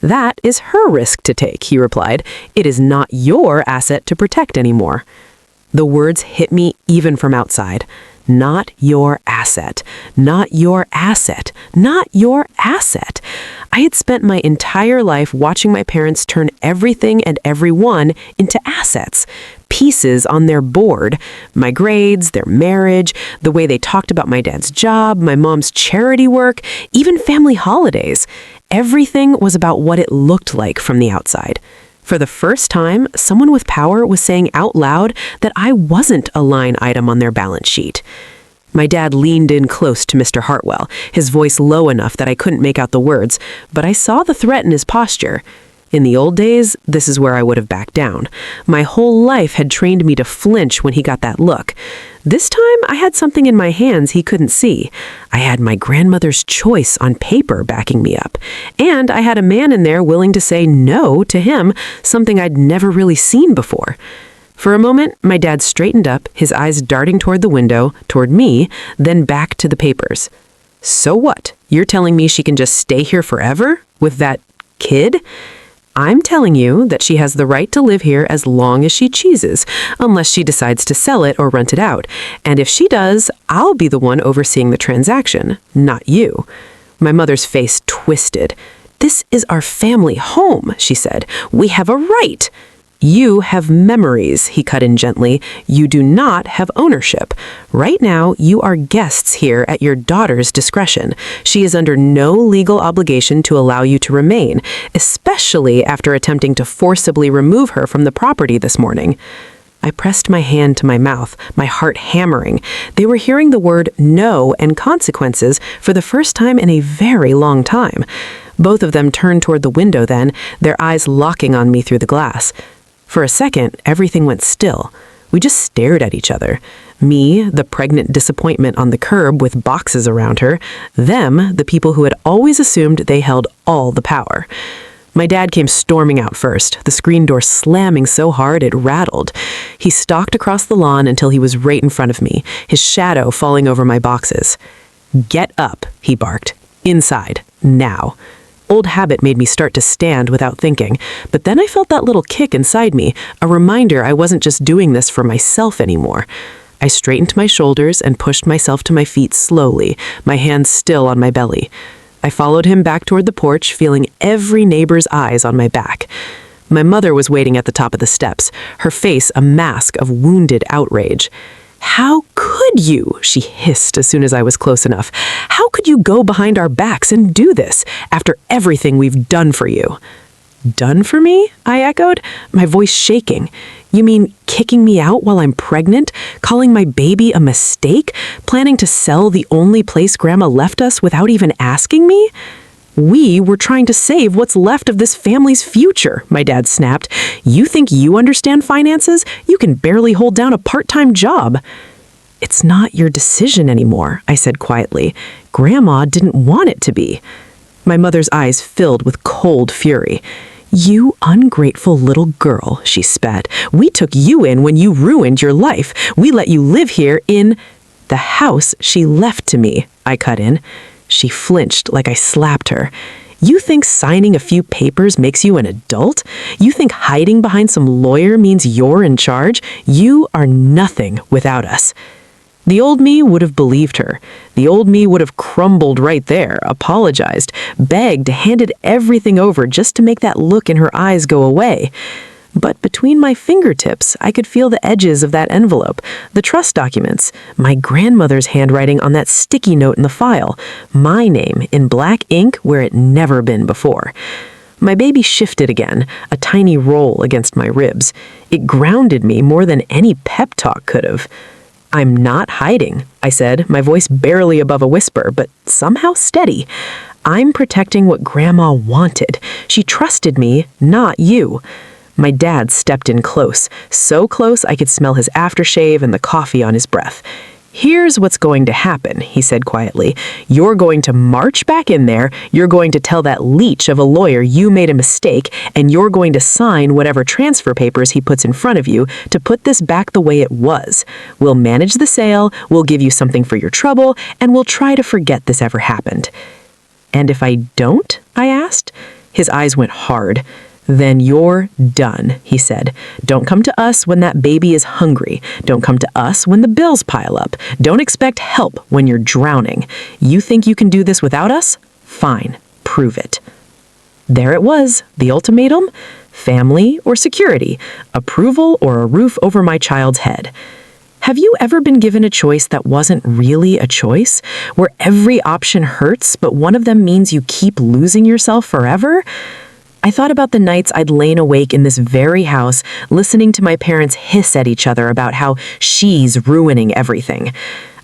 "That is her risk to take," he replied. "It is not your asset to protect anymore." The words hit me even from outside. Not your asset. Not your asset. Not your asset. I had spent my entire life watching my parents turn everything and everyone into assets, pieces on their board, my grades, their marriage, the way they talked about my dad's job, my mom's charity work, even family holidays. Everything was about what it looked like from the outside. For the first time, someone with power was saying out loud that I wasn't a line item on their balance sheet. My dad leaned in close to Mr. Hartwell, his voice low enough that I couldn't make out the words, but I saw the threat in his posture. In the old days, this is where I would have backed down. My whole life had trained me to flinch when he got that look. This time, I had something in my hands he couldn't see. I had my grandmother's choice on paper backing me up. And I had a man in there willing to say no to him, something I'd never really seen before. For a moment, my dad straightened up, his eyes darting toward the window, toward me, then back to the papers. "So what? You're telling me she can just stay here forever? With that kid?" "I'm telling you that she has the right to live here as long as she chooses, unless she decides to sell it or rent it out. And if she does, I'll be the one overseeing the transaction, not you." My mother's face twisted. "This is our family home," she said. "We have a right." "You have memories," he cut in gently. "You do not have ownership. Right now, you are guests here at your daughter's discretion. She is under no legal obligation to allow you to remain, especially after attempting to forcibly remove her from the property this morning." I pressed my hand to my mouth, my heart hammering. They were hearing the word no and consequences for the first time in a very long time. Both of them turned toward the window then, their eyes locking on me through the glass. For a second, everything went still. We just stared at each other. Me, the pregnant disappointment on the curb with boxes around her. Them, the people who had always assumed they held all the power. My dad came storming out first, the screen door slamming so hard it rattled. He stalked across the lawn until he was right in front of me, his shadow falling over my boxes. "Get up," he barked. "Inside. Now." Old habit made me start to stand without thinking, but then I felt that little kick inside me, a reminder I wasn't just doing this for myself anymore. I straightened my shoulders and pushed myself to my feet slowly, my hands still on my belly. I followed him back toward the porch, feeling every neighbor's eyes on my back. My mother was waiting at the top of the steps, her face a mask of wounded outrage. "How could you?" she hissed as soon as I was close enough. "How could you go behind our backs and do this after everything we've done for you?" "Done for me?" I echoed, my voice shaking. "You mean kicking me out while I'm pregnant? Calling my baby a mistake? Planning to sell the only place Grandma left us without even asking me?" "We were trying to save what's left of this family's future," my dad snapped. "You think you understand finances? You can barely hold down a part-time job." "It's not your decision anymore," I said quietly. "Grandma didn't want it to be." My mother's eyes filled with cold fury. "You ungrateful little girl," she spat. "We took you in when you ruined your life. We let you live here in the house she left to me," I cut in. She flinched like I slapped her. "You think signing a few papers makes you an adult? You think hiding behind some lawyer means you're in charge? You are nothing without us." The old me would have believed her. The old me would have crumbled right there, apologized, begged, handed everything over just to make that look in her eyes go away. But between my fingertips, I could feel the edges of that envelope, the trust documents, my grandmother's handwriting on that sticky note in the file, my name in black ink where it never been before. My baby shifted again, a tiny roll against my ribs. It grounded me more than any pep talk could have. "I'm not hiding," I said, my voice barely above a whisper, but somehow steady. "I'm protecting what Grandma wanted. She trusted me, not you." My dad stepped in close, so close I could smell his aftershave and the coffee on his breath. "Here's what's going to happen," he said quietly. "You're going to march back in there, you're going to tell that leech of a lawyer you made a mistake, and you're going to sign whatever transfer papers he puts in front of you to put this back the way it was. We'll manage the sale, we'll give you something for your trouble, and we'll try to forget this ever happened." "And if I don't?" I asked. His eyes went hard. "Then you're done," he said. "Don't come to us when that baby is hungry. Don't come to us when the bills pile up. Don't expect help when you're drowning. You think you can do this without us? Fine, prove it." There it was, the ultimatum: family or security, approval or a roof over my child's head. Have you ever been given a choice that wasn't really a choice, where every option hurts, but one of them means you keep losing yourself forever? I thought about the nights I'd lain awake in this very house, listening to my parents hiss at each other about how she's ruining everything.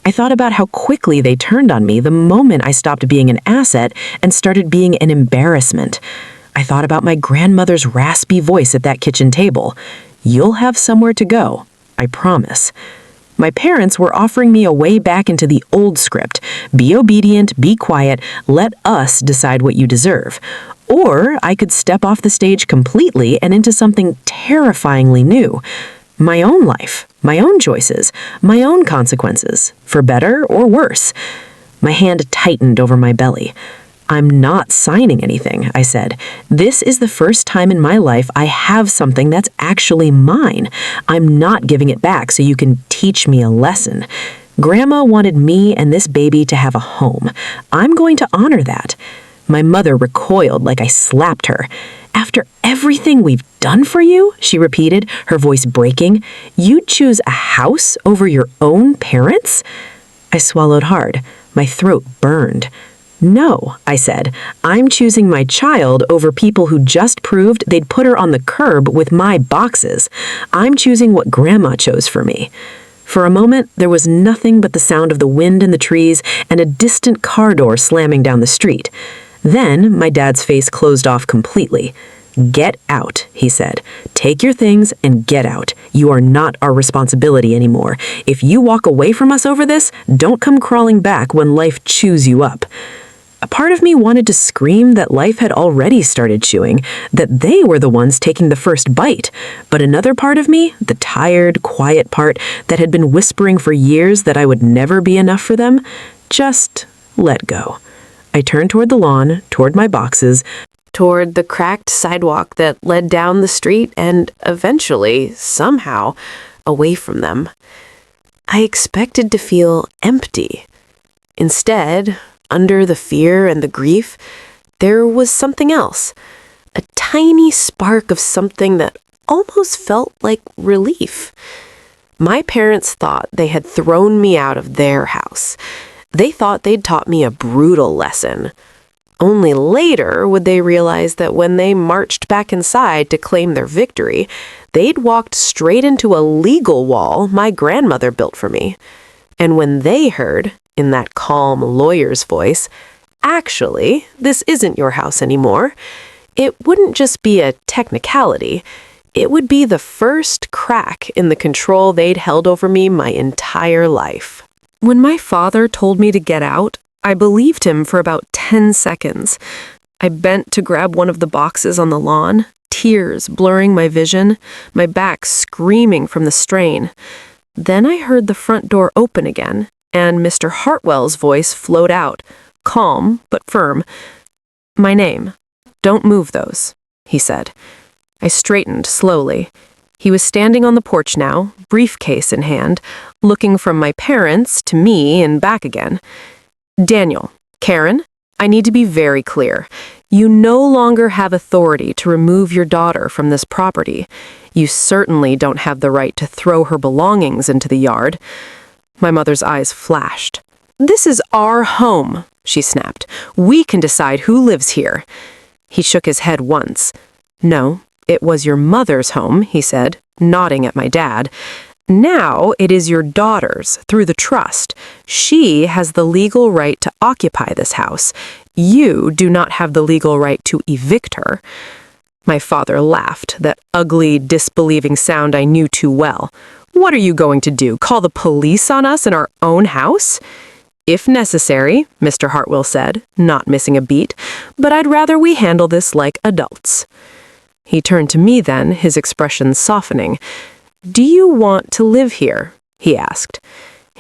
I thought about how quickly they turned on me the moment I stopped being an asset and started being an embarrassment. I thought about my grandmother's raspy voice at that kitchen table. "You'll have somewhere to go, I promise." My parents were offering me a way back into the old script: be obedient, be quiet, let us decide what you deserve. Or I could step off the stage completely and into something terrifyingly new. My own life, my own choices, my own consequences, for better or worse. My hand tightened over my belly. "I'm not signing anything," I said. "This is the first time in my life I have something that's actually mine. I'm not giving it back so you can teach me a lesson. Grandma wanted me and this baby to have a home. I'm going to honor that." My mother recoiled like I slapped her. "After everything we've done for you," she repeated, her voice breaking, "you'd choose a house over your own parents?" I swallowed hard. My throat burned. "No," I said, "I'm choosing my child over people who just proved they'd put her on the curb with my boxes. I'm choosing what Grandma chose for me." For a moment, there was nothing but the sound of the wind in the trees and a distant car door slamming down the street. Then my dad's face closed off completely. "Get out," he said. "Take your things and get out. You are not our responsibility anymore. If you walk away from us over this, don't come crawling back when life chews you up." A part of me wanted to scream that life had already started chewing, that they were the ones taking the first bite. But another part of me, the tired, quiet part that had been whispering for years that I would never be enough for them, just let go. I turned toward the lawn, toward my boxes, toward the cracked sidewalk that led down the street and eventually, somehow, away from them. I expected to feel empty. Instead, under the fear and the grief, there was something else. A tiny spark of something that almost felt like relief. My parents thought they had thrown me out of their house. They thought they'd taught me a brutal lesson. Only later would they realize that when they marched back inside to claim their victory, they'd walked straight into a legal wall my grandmother built for me. And when they heard, in that calm lawyer's voice, "Actually, this isn't your house anymore," it wouldn't just be a technicality. It would be the first crack in the control they'd held over me my entire life. When my father told me to get out, I believed him for about 10 seconds. I bent to grab one of the boxes on the lawn, tears blurring my vision, my back screaming from the strain. Then I heard the front door open again, and Mr. Hartwell's voice flowed out, calm but firm. "My name. Don't move those," he said. I straightened slowly. He was standing on the porch now, briefcase in hand, looking from my parents to me and back again. "Daniel, Karen, I need to be very clear. You no longer have authority to remove your daughter from this property. You certainly don't have the right to throw her belongings into the yard." My mother's eyes flashed. "This is our home," she snapped. "We can decide who lives here." He shook his head once. "No, it was your mother's home," he said, nodding at my dad. "Now it is your daughter's, through the trust. She has the legal right to occupy this house. You do not have the legal right to evict her." My father laughed, that ugly, disbelieving sound I knew too well. "What are you going to do, call the police on us in our own house?" "If necessary," Mr. Hartwell said, not missing a beat, "but I'd rather we handle this like adults." He turned to me then, his expression softening. "Do you want to live here?" he asked.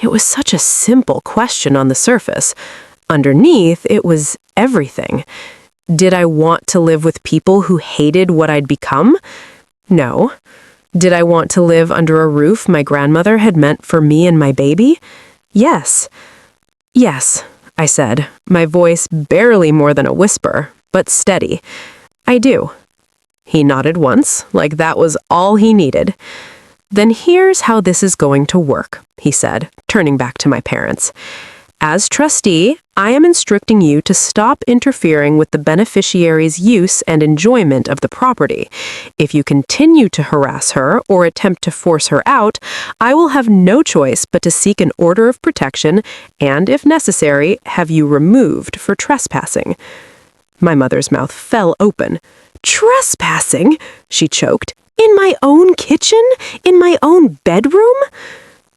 It was such a simple question on the surface. Underneath, it was everything. Did I want to live with people who hated what I'd become? No. Did I want to live under a roof my grandmother had meant for me and my baby? Yes. "Yes," I said, my voice barely more than a whisper, but steady. I do. He nodded once, like that was all he needed. Then here's how this is going to work, he said, turning back to my parents. As trustee, I am instructing you to stop interfering with the beneficiary's use and enjoyment of the property. If you continue to harass her or attempt to force her out, I will have no choice but to seek an order of protection and, if necessary, have you removed for trespassing. My mother's mouth fell open. Trespassing? She choked. In my own kitchen? In my own bedroom?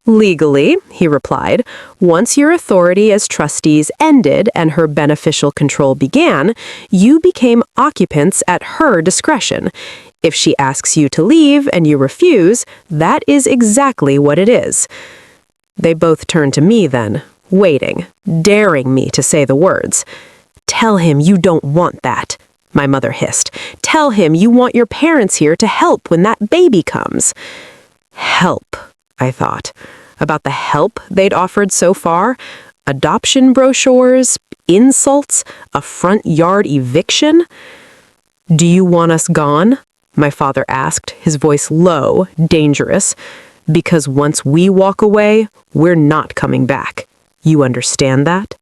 Legally, he replied, once your authority as trustees ended and her beneficial control began, you became occupants at her discretion. If she asks you to leave and you refuse, that is exactly what it is. They both turned to me then, waiting, daring me to say the words. Tell him you don't want that, my mother hissed. Tell him you want your parents here to help when that baby comes. Help, I thought. About the help they'd offered so far? Adoption brochures? Insults? A front yard eviction? Do you want us gone? My father asked, his voice low, dangerous. Because once we walk away, we're not coming back. You understand that?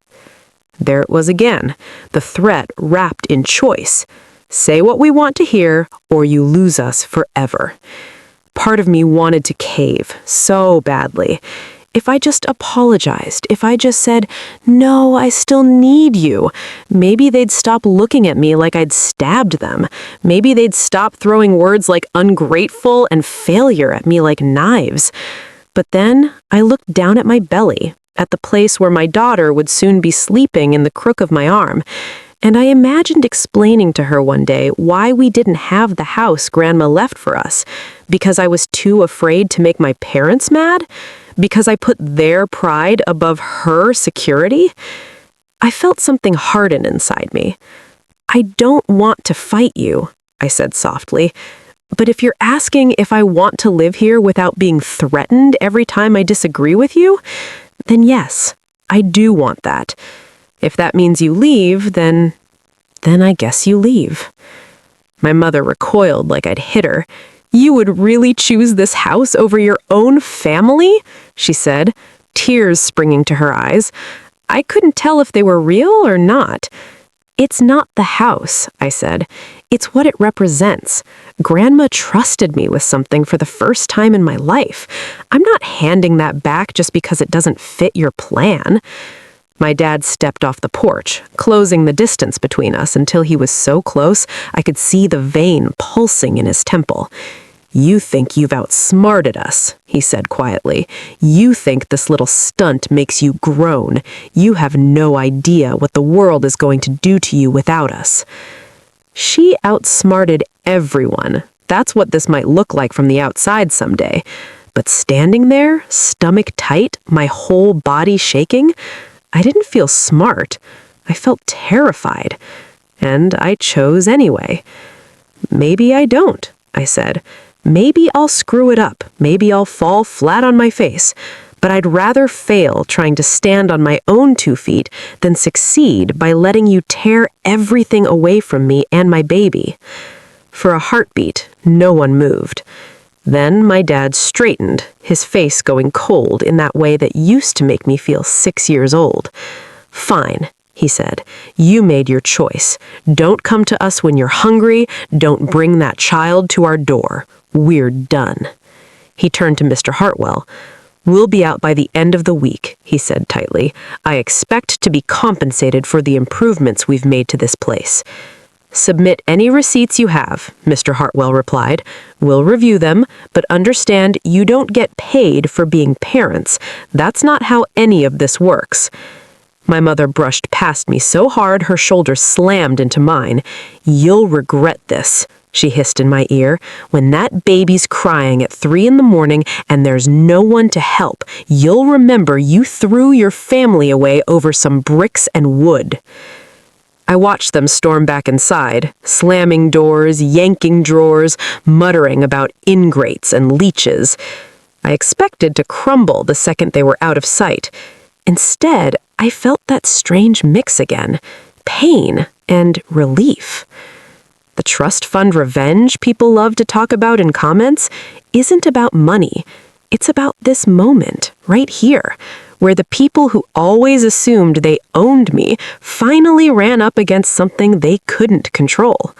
There it was again, the threat wrapped in choice. Say what we want to hear, or you lose us forever. Part of me wanted to cave so badly. If I just apologized, if I just said, no, I still need you, maybe they'd stop looking at me like I'd stabbed them. Maybe they'd stop throwing words like ungrateful and failure at me like knives. But then I looked down at my belly, at the place where my daughter would soon be sleeping in the crook of my arm, and I imagined explaining to her one day why we didn't have the house Grandma left for us, because I was too afraid to make my parents mad, because I put their pride above her security. I felt something harden inside me. I don't want to fight you, I said softly, but if you're asking if I want to live here without being threatened every time I disagree with you, then yes, I do want that. If that means you leave, then I guess you leave. My mother recoiled like I'd hit her. You would really choose this house over your own family? She said, tears springing to her eyes. I couldn't tell if they were real or not. It's not the house, I said. It's what it represents. Grandma trusted me with something for the first time in my life. I'm not handing that back just because it doesn't fit your plan. My dad stepped off the porch, closing the distance between us until he was so close I could see the vein pulsing in his temple. You think you've outsmarted us, he said quietly. You think this little stunt makes you groan. You have no idea what the world is going to do to you without us. She outsmarted everyone. That's what this might look like from the outside someday. But standing there, stomach tight, my whole body shaking, I didn't feel smart. I felt terrified. And I chose anyway. Maybe I don't, I said. Maybe I'll screw it up. Maybe I'll fall flat on my face. But I'd rather fail trying to stand on my own 2 feet than succeed by letting you tear everything away from me and my baby. For a heartbeat, no one moved. Then my dad straightened, his face going cold in that way that used to make me feel 6 years old. Fine, he said. You made your choice. Don't come to us when you're hungry. Don't bring that child to our door. We're done. He turned to Mr. Hartwell. We'll be out by the end of the week, he said tightly. I expect to be compensated for the improvements we've made to this place. Submit any receipts you have, Mr. Hartwell replied. We'll review them, but understand you don't get paid for being parents. That's not how any of this works. My mother brushed past me so hard her shoulder slammed into mine. You'll regret this, she hissed in my ear. When that baby's crying at 3 a.m. and there's no one to help, you'll remember you threw your family away over some bricks and wood. I watched them storm back inside, slamming doors, yanking drawers, muttering about ingrates and leeches. I expected to crumble the second they were out of sight. Instead, I felt that strange mix again, pain and relief. The trust fund revenge people love to talk about in comments isn't about money. It's about this moment, right here, where the people who always assumed they owned me finally ran up against something they couldn't control.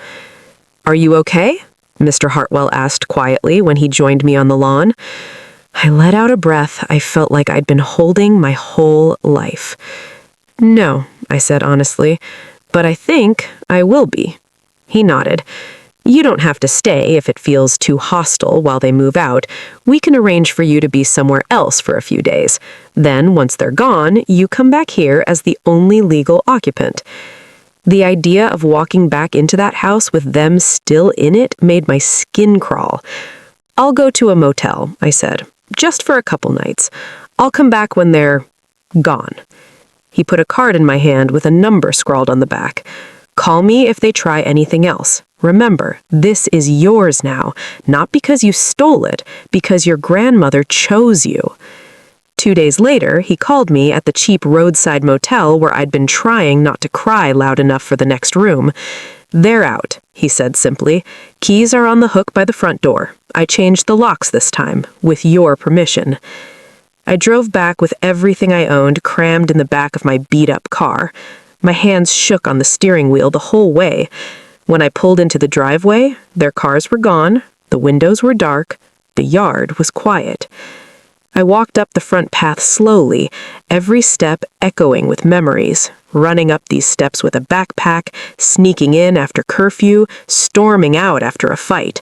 "Are you okay?" Mr. Hartwell asked quietly when he joined me on the lawn. I let out a breath I felt like I'd been holding my whole life. "No," I said honestly, "but I think I will be." He nodded. "You don't have to stay if it feels too hostile while they move out. We can arrange for you to be somewhere else for a few days. Then, once they're gone, you come back here as the only legal occupant." The idea of walking back into that house with them still in it made my skin crawl. "I'll go to a motel," I said, "just for a couple nights. I'll come back when they're gone." He put a card in my hand with a number scrawled on the back. "Call me if they try anything else. Remember, this is yours now, not because you stole it, because your grandmother chose you." 2 days later, he called me at the cheap roadside motel where I'd been trying not to cry loud enough for the next room. "They're out," he said simply. "Keys are on the hook by the front door. I changed the locks this time, with your permission." I drove back with everything I owned crammed in the back of my beat-up car. My hands shook on the steering wheel the whole way. When I pulled into the driveway, their cars were gone, the windows were dark, the yard was quiet. I walked up the front path slowly, every step echoing with memories, running up these steps with a backpack, sneaking in after curfew, storming out after a fight.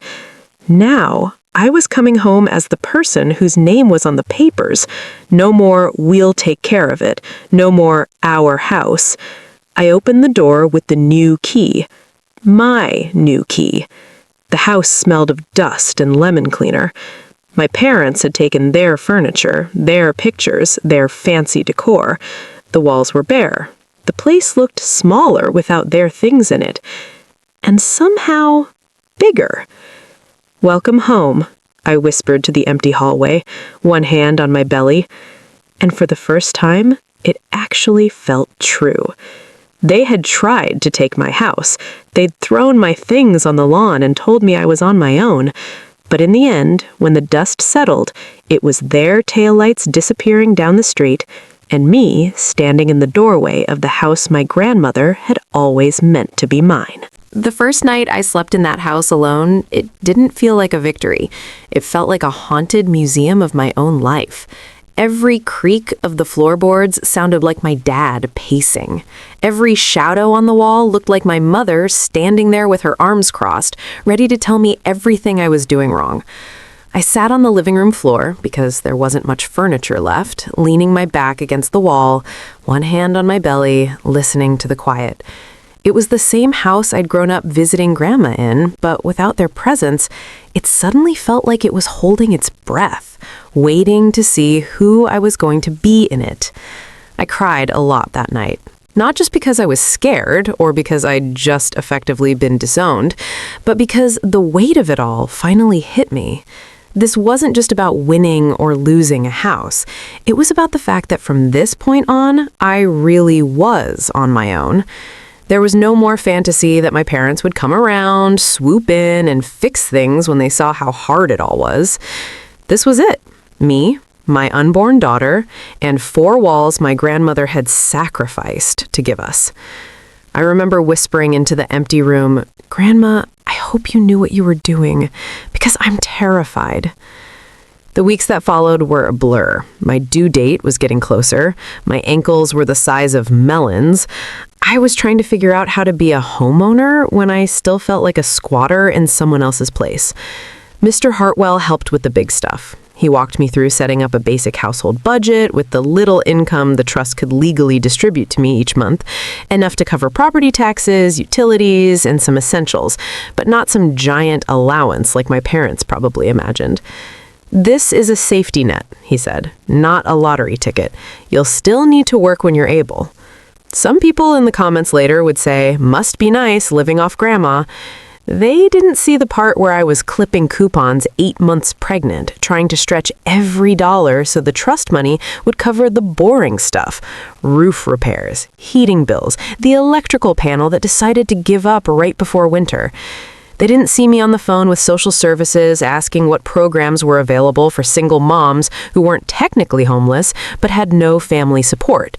Now, I was coming home as the person whose name was on the papers. No more "we'll take care of it," no more "our house." I opened the door with the new key. My new key. The house smelled of dust and lemon cleaner. My parents had taken their furniture, their pictures, their fancy decor. The walls were bare. The place looked smaller without their things in it. And somehow bigger. "Welcome home," I whispered to the empty hallway, one hand on my belly. And for the first time, it actually felt true. They had tried to take my house. They'd thrown my things on the lawn and told me I was on my own. But in the end, when the dust settled, it was their taillights disappearing down the street and me standing in the doorway of the house my grandmother had always meant to be mine. The first night I slept in that house alone, it didn't feel like a victory. It felt like a haunted museum of my own life. Every creak of the floorboards sounded like my dad pacing. Every shadow on the wall looked like my mother standing there with her arms crossed, ready to tell me everything I was doing wrong. I sat on the living room floor, because there wasn't much furniture left, leaning my back against the wall, one hand on my belly, listening to the quiet. It was the same house I'd grown up visiting Grandma in, but without their presence, it suddenly felt like it was holding its breath, waiting to see who I was going to be in it. I cried a lot that night. Not just because I was scared, or because I'd just effectively been disowned, but because the weight of it all finally hit me. This wasn't just about winning or losing a house. It was about the fact that from this point on, I really was on my own. There was no more fantasy that my parents would come around, swoop in, and fix things when they saw how hard it all was. This was it. Me, my unborn daughter, and 4 walls my grandmother had sacrificed to give us. I remember whispering into the empty room, "Grandma, I hope you knew what you were doing, because I'm terrified." The weeks that followed were a blur. My due date was getting closer. My ankles were the size of melons. I was trying to figure out how to be a homeowner when I still felt like a squatter in someone else's place. Mr. Hartwell helped with the big stuff. He walked me through setting up a basic household budget with the little income the trust could legally distribute to me each month, enough to cover property taxes, utilities, and some essentials, but not some giant allowance like my parents probably imagined. "This is a safety net," he said, "not a lottery ticket. You'll still need to work when you're able." Some people in the comments later would say, "Must be nice living off Grandma." They didn't see the part where I was clipping coupons 8 months pregnant, trying to stretch every dollar so the trust money would cover the boring stuff: roof repairs, heating bills, the electrical panel that decided to give up right before winter. They didn't see me on the phone with social services asking what programs were available for single moms who weren't technically homeless but had no family support.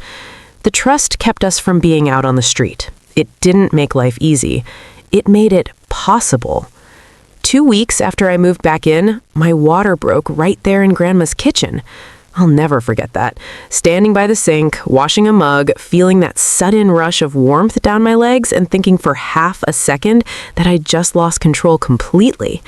The trust kept us from being out on the street. It didn't make life easy. It made it possible. 2 weeks after I moved back in, my water broke right there in Grandma's kitchen. I'll never forget that. Standing by the sink, washing a mug, feeling that sudden rush of warmth down my legs and thinking for half a second that I just lost control completely.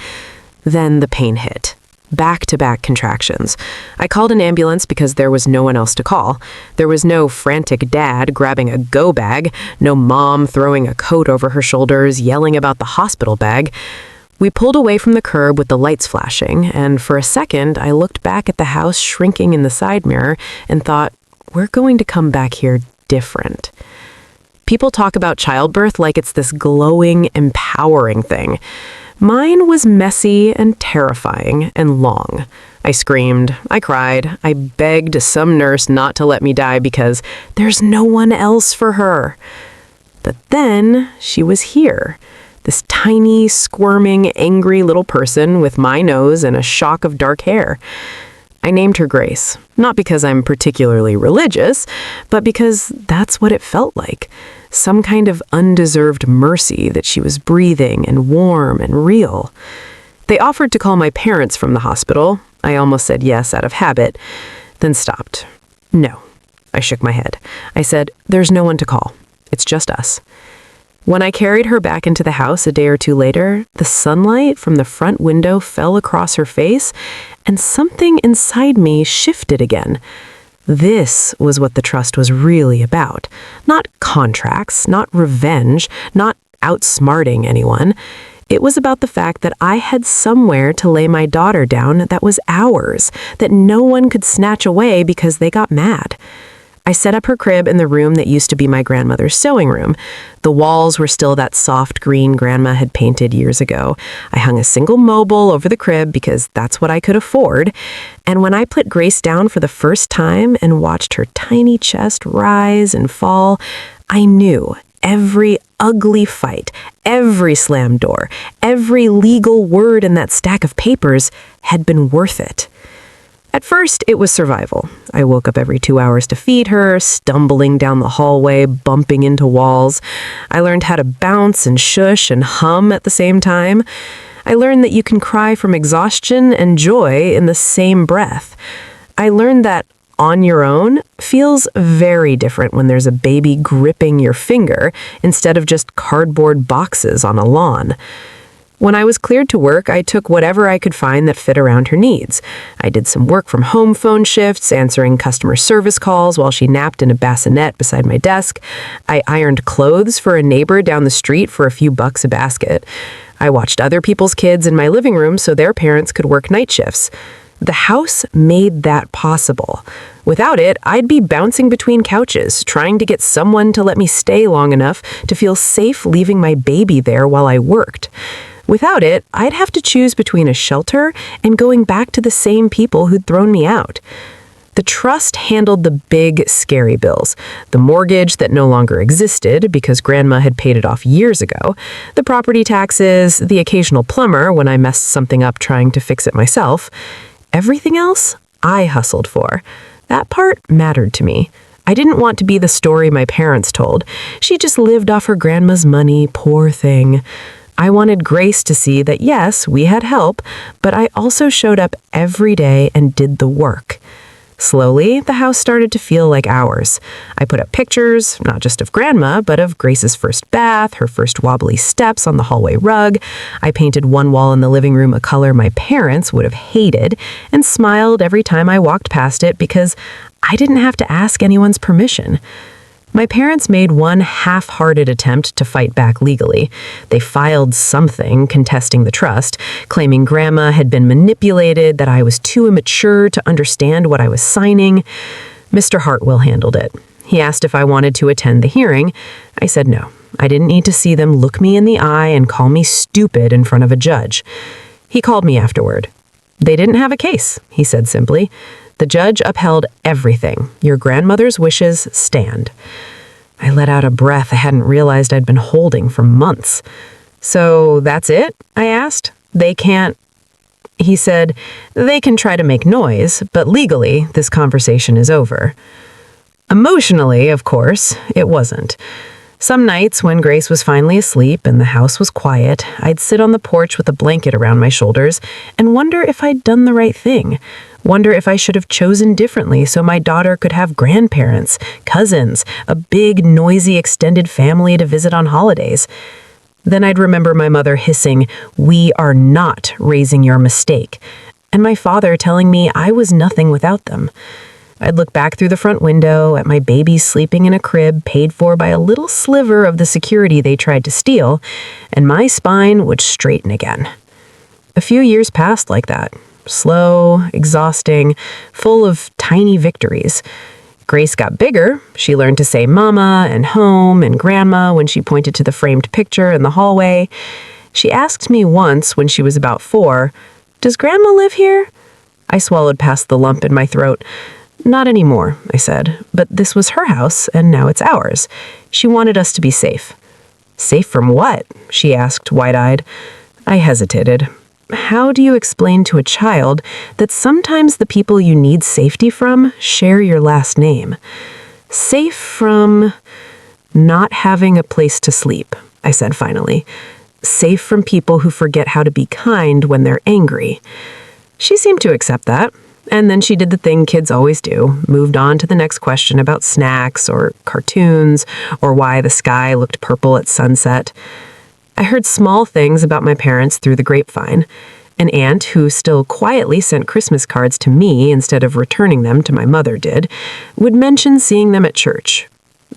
Then the pain hit. Back-to-back contractions. I called an ambulance because there was no one else to call. There was no frantic dad grabbing a go bag, no mom throwing a coat over her shoulders, yelling about the hospital bag. We pulled away from the curb with the lights flashing, and for a second, I looked back at the house shrinking in the side mirror and thought, we're going to come back here different. People talk about childbirth like it's this glowing, empowering thing. Mine was messy and terrifying and long. I screamed, I cried, I begged some nurse not to let me die because there's no one else for her. But then she was here. This tiny, squirming, angry little person with my nose and a shock of dark hair. I named her Grace, not because I'm particularly religious, but because that's what it felt like. Some kind of undeserved mercy that she was breathing and warm and real. They offered to call my parents from the hospital. I almost said yes out of habit, then stopped. No. I shook my head. I said, there's no one to call. It's just us. When I carried her back into the house a day or two later, the sunlight from the front window fell across her face, and something inside me shifted again. This was what the trust was really about. Not contracts, not revenge, not outsmarting anyone. It was about the fact that I had somewhere to lay my daughter down that was ours, that no one could snatch away because they got mad. I set up her crib in the room that used to be my grandmother's sewing room. The walls were still that soft green Grandma had painted years ago. I hung a single mobile over the crib because that's what I could afford. And when I put Grace down for the first time and watched her tiny chest rise and fall, I knew every ugly fight, every slammed door, every legal word in that stack of papers had been worth it. At first, it was survival. I woke up every 2 hours to feed her, stumbling down the hallway, bumping into walls. I learned how to bounce and shush and hum at the same time. I learned that you can cry from exhaustion and joy in the same breath. I learned that on your own feels very different when there's a baby gripping your finger instead of just cardboard boxes on a lawn. When I was cleared to work, I took whatever I could find that fit around her needs. I did some work from home phone shifts, answering customer service calls while she napped in a bassinet beside my desk. I ironed clothes for a neighbor down the street for a few bucks a basket. I watched other people's kids in my living room so their parents could work night shifts. The house made that possible. Without it, I'd be bouncing between couches, trying to get someone to let me stay long enough to feel safe leaving my baby there while I worked. Without it, I'd have to choose between a shelter and going back to the same people who'd thrown me out. The trust handled the big, scary bills, the mortgage that no longer existed because Grandma had paid it off years ago, the property taxes, the occasional plumber when I messed something up trying to fix it myself. Everything else, I hustled for. That part mattered to me. I didn't want to be the story my parents told. She just lived off her grandma's money, poor thing. I wanted Grace to see that yes, we had help, but I also showed up every day and did the work. Slowly, the house started to feel like ours. I put up pictures, not just of Grandma, but of Grace's first bath, her first wobbly steps on the hallway rug. I painted one wall in the living room a color my parents would have hated, and smiled every time I walked past it because I didn't have to ask anyone's permission. My parents made one half-hearted attempt to fight back legally. They filed something contesting the trust, claiming Grandma had been manipulated, that I was too immature to understand what I was signing. Mr. Hartwell handled it. He asked if I wanted to attend the hearing. I said no. I didn't need to see them look me in the eye and call me stupid in front of a judge. He called me afterward. They didn't have a case, he said simply. The judge upheld everything. Your grandmother's wishes stand. I let out a breath I hadn't realized I'd been holding for months. "So that's it?" I asked. "They can't—" He said, "They can try to make noise, but legally, this conversation is over." Emotionally, of course, it wasn't. Some nights when Grace was finally asleep and the house was quiet, I'd sit on the porch with a blanket around my shoulders and wonder if I'd done the right thing. Wonder if I should have chosen differently so my daughter could have grandparents, cousins, a big, noisy, extended family to visit on holidays. Then I'd remember my mother hissing, "We are not raising your mistake," and my father telling me I was nothing without them. I'd look back through the front window at my babies sleeping in a crib paid for by a little sliver of the security they tried to steal, and my spine would straighten again. A few years passed like that, slow, exhausting, full of tiny victories. Grace got bigger. She learned to say mama and home and grandma when she pointed to the framed picture in the hallway. She asked me once when she was about 4, "Does grandma live here?" I swallowed past the lump in my throat. "Not anymore," I said, "but this was her house, and now it's ours. She wanted us to be safe." "Safe from what?" she asked, wide-eyed. I hesitated. How do you explain to a child that sometimes the people you need safety from share your last name? "Safe from not having a place to sleep," I said finally. "Safe from people who forget how to be kind when they're angry." She seemed to accept that. And then she did the thing kids always do, moved on to the next question about snacks or cartoons or why the sky looked purple at sunset. I heard small things about my parents through the grapevine. An aunt who still quietly sent Christmas cards to me instead of returning them to my mother did, would mention seeing them at church.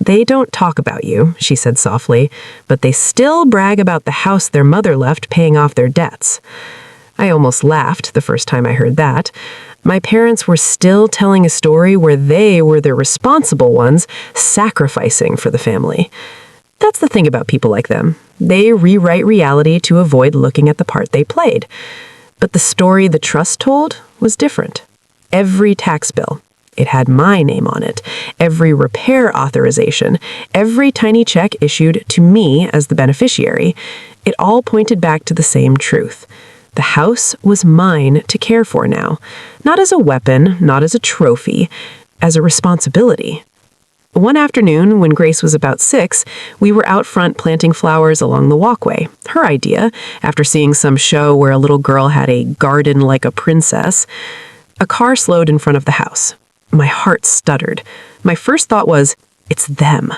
"They don't talk about you," she said softly, "but they still brag about the house their mother left paying off their debts." I almost laughed the first time I heard that. My parents were still telling a story where they were the responsible ones, sacrificing for the family. That's the thing about people like them. They rewrite reality to avoid looking at the part they played. But the story the trust told was different. Every tax bill, it had my name on it. Every repair authorization, every tiny check issued to me as the beneficiary, it all pointed back to the same truth. The house was mine to care for now, not as a weapon, not as a trophy, as a responsibility. One afternoon, when Grace was about 6, we were out front planting flowers along the walkway. Her idea, after seeing some show where a little girl had a garden like a princess. A car slowed in front of the house. My heart stuttered. My first thought was, it's them.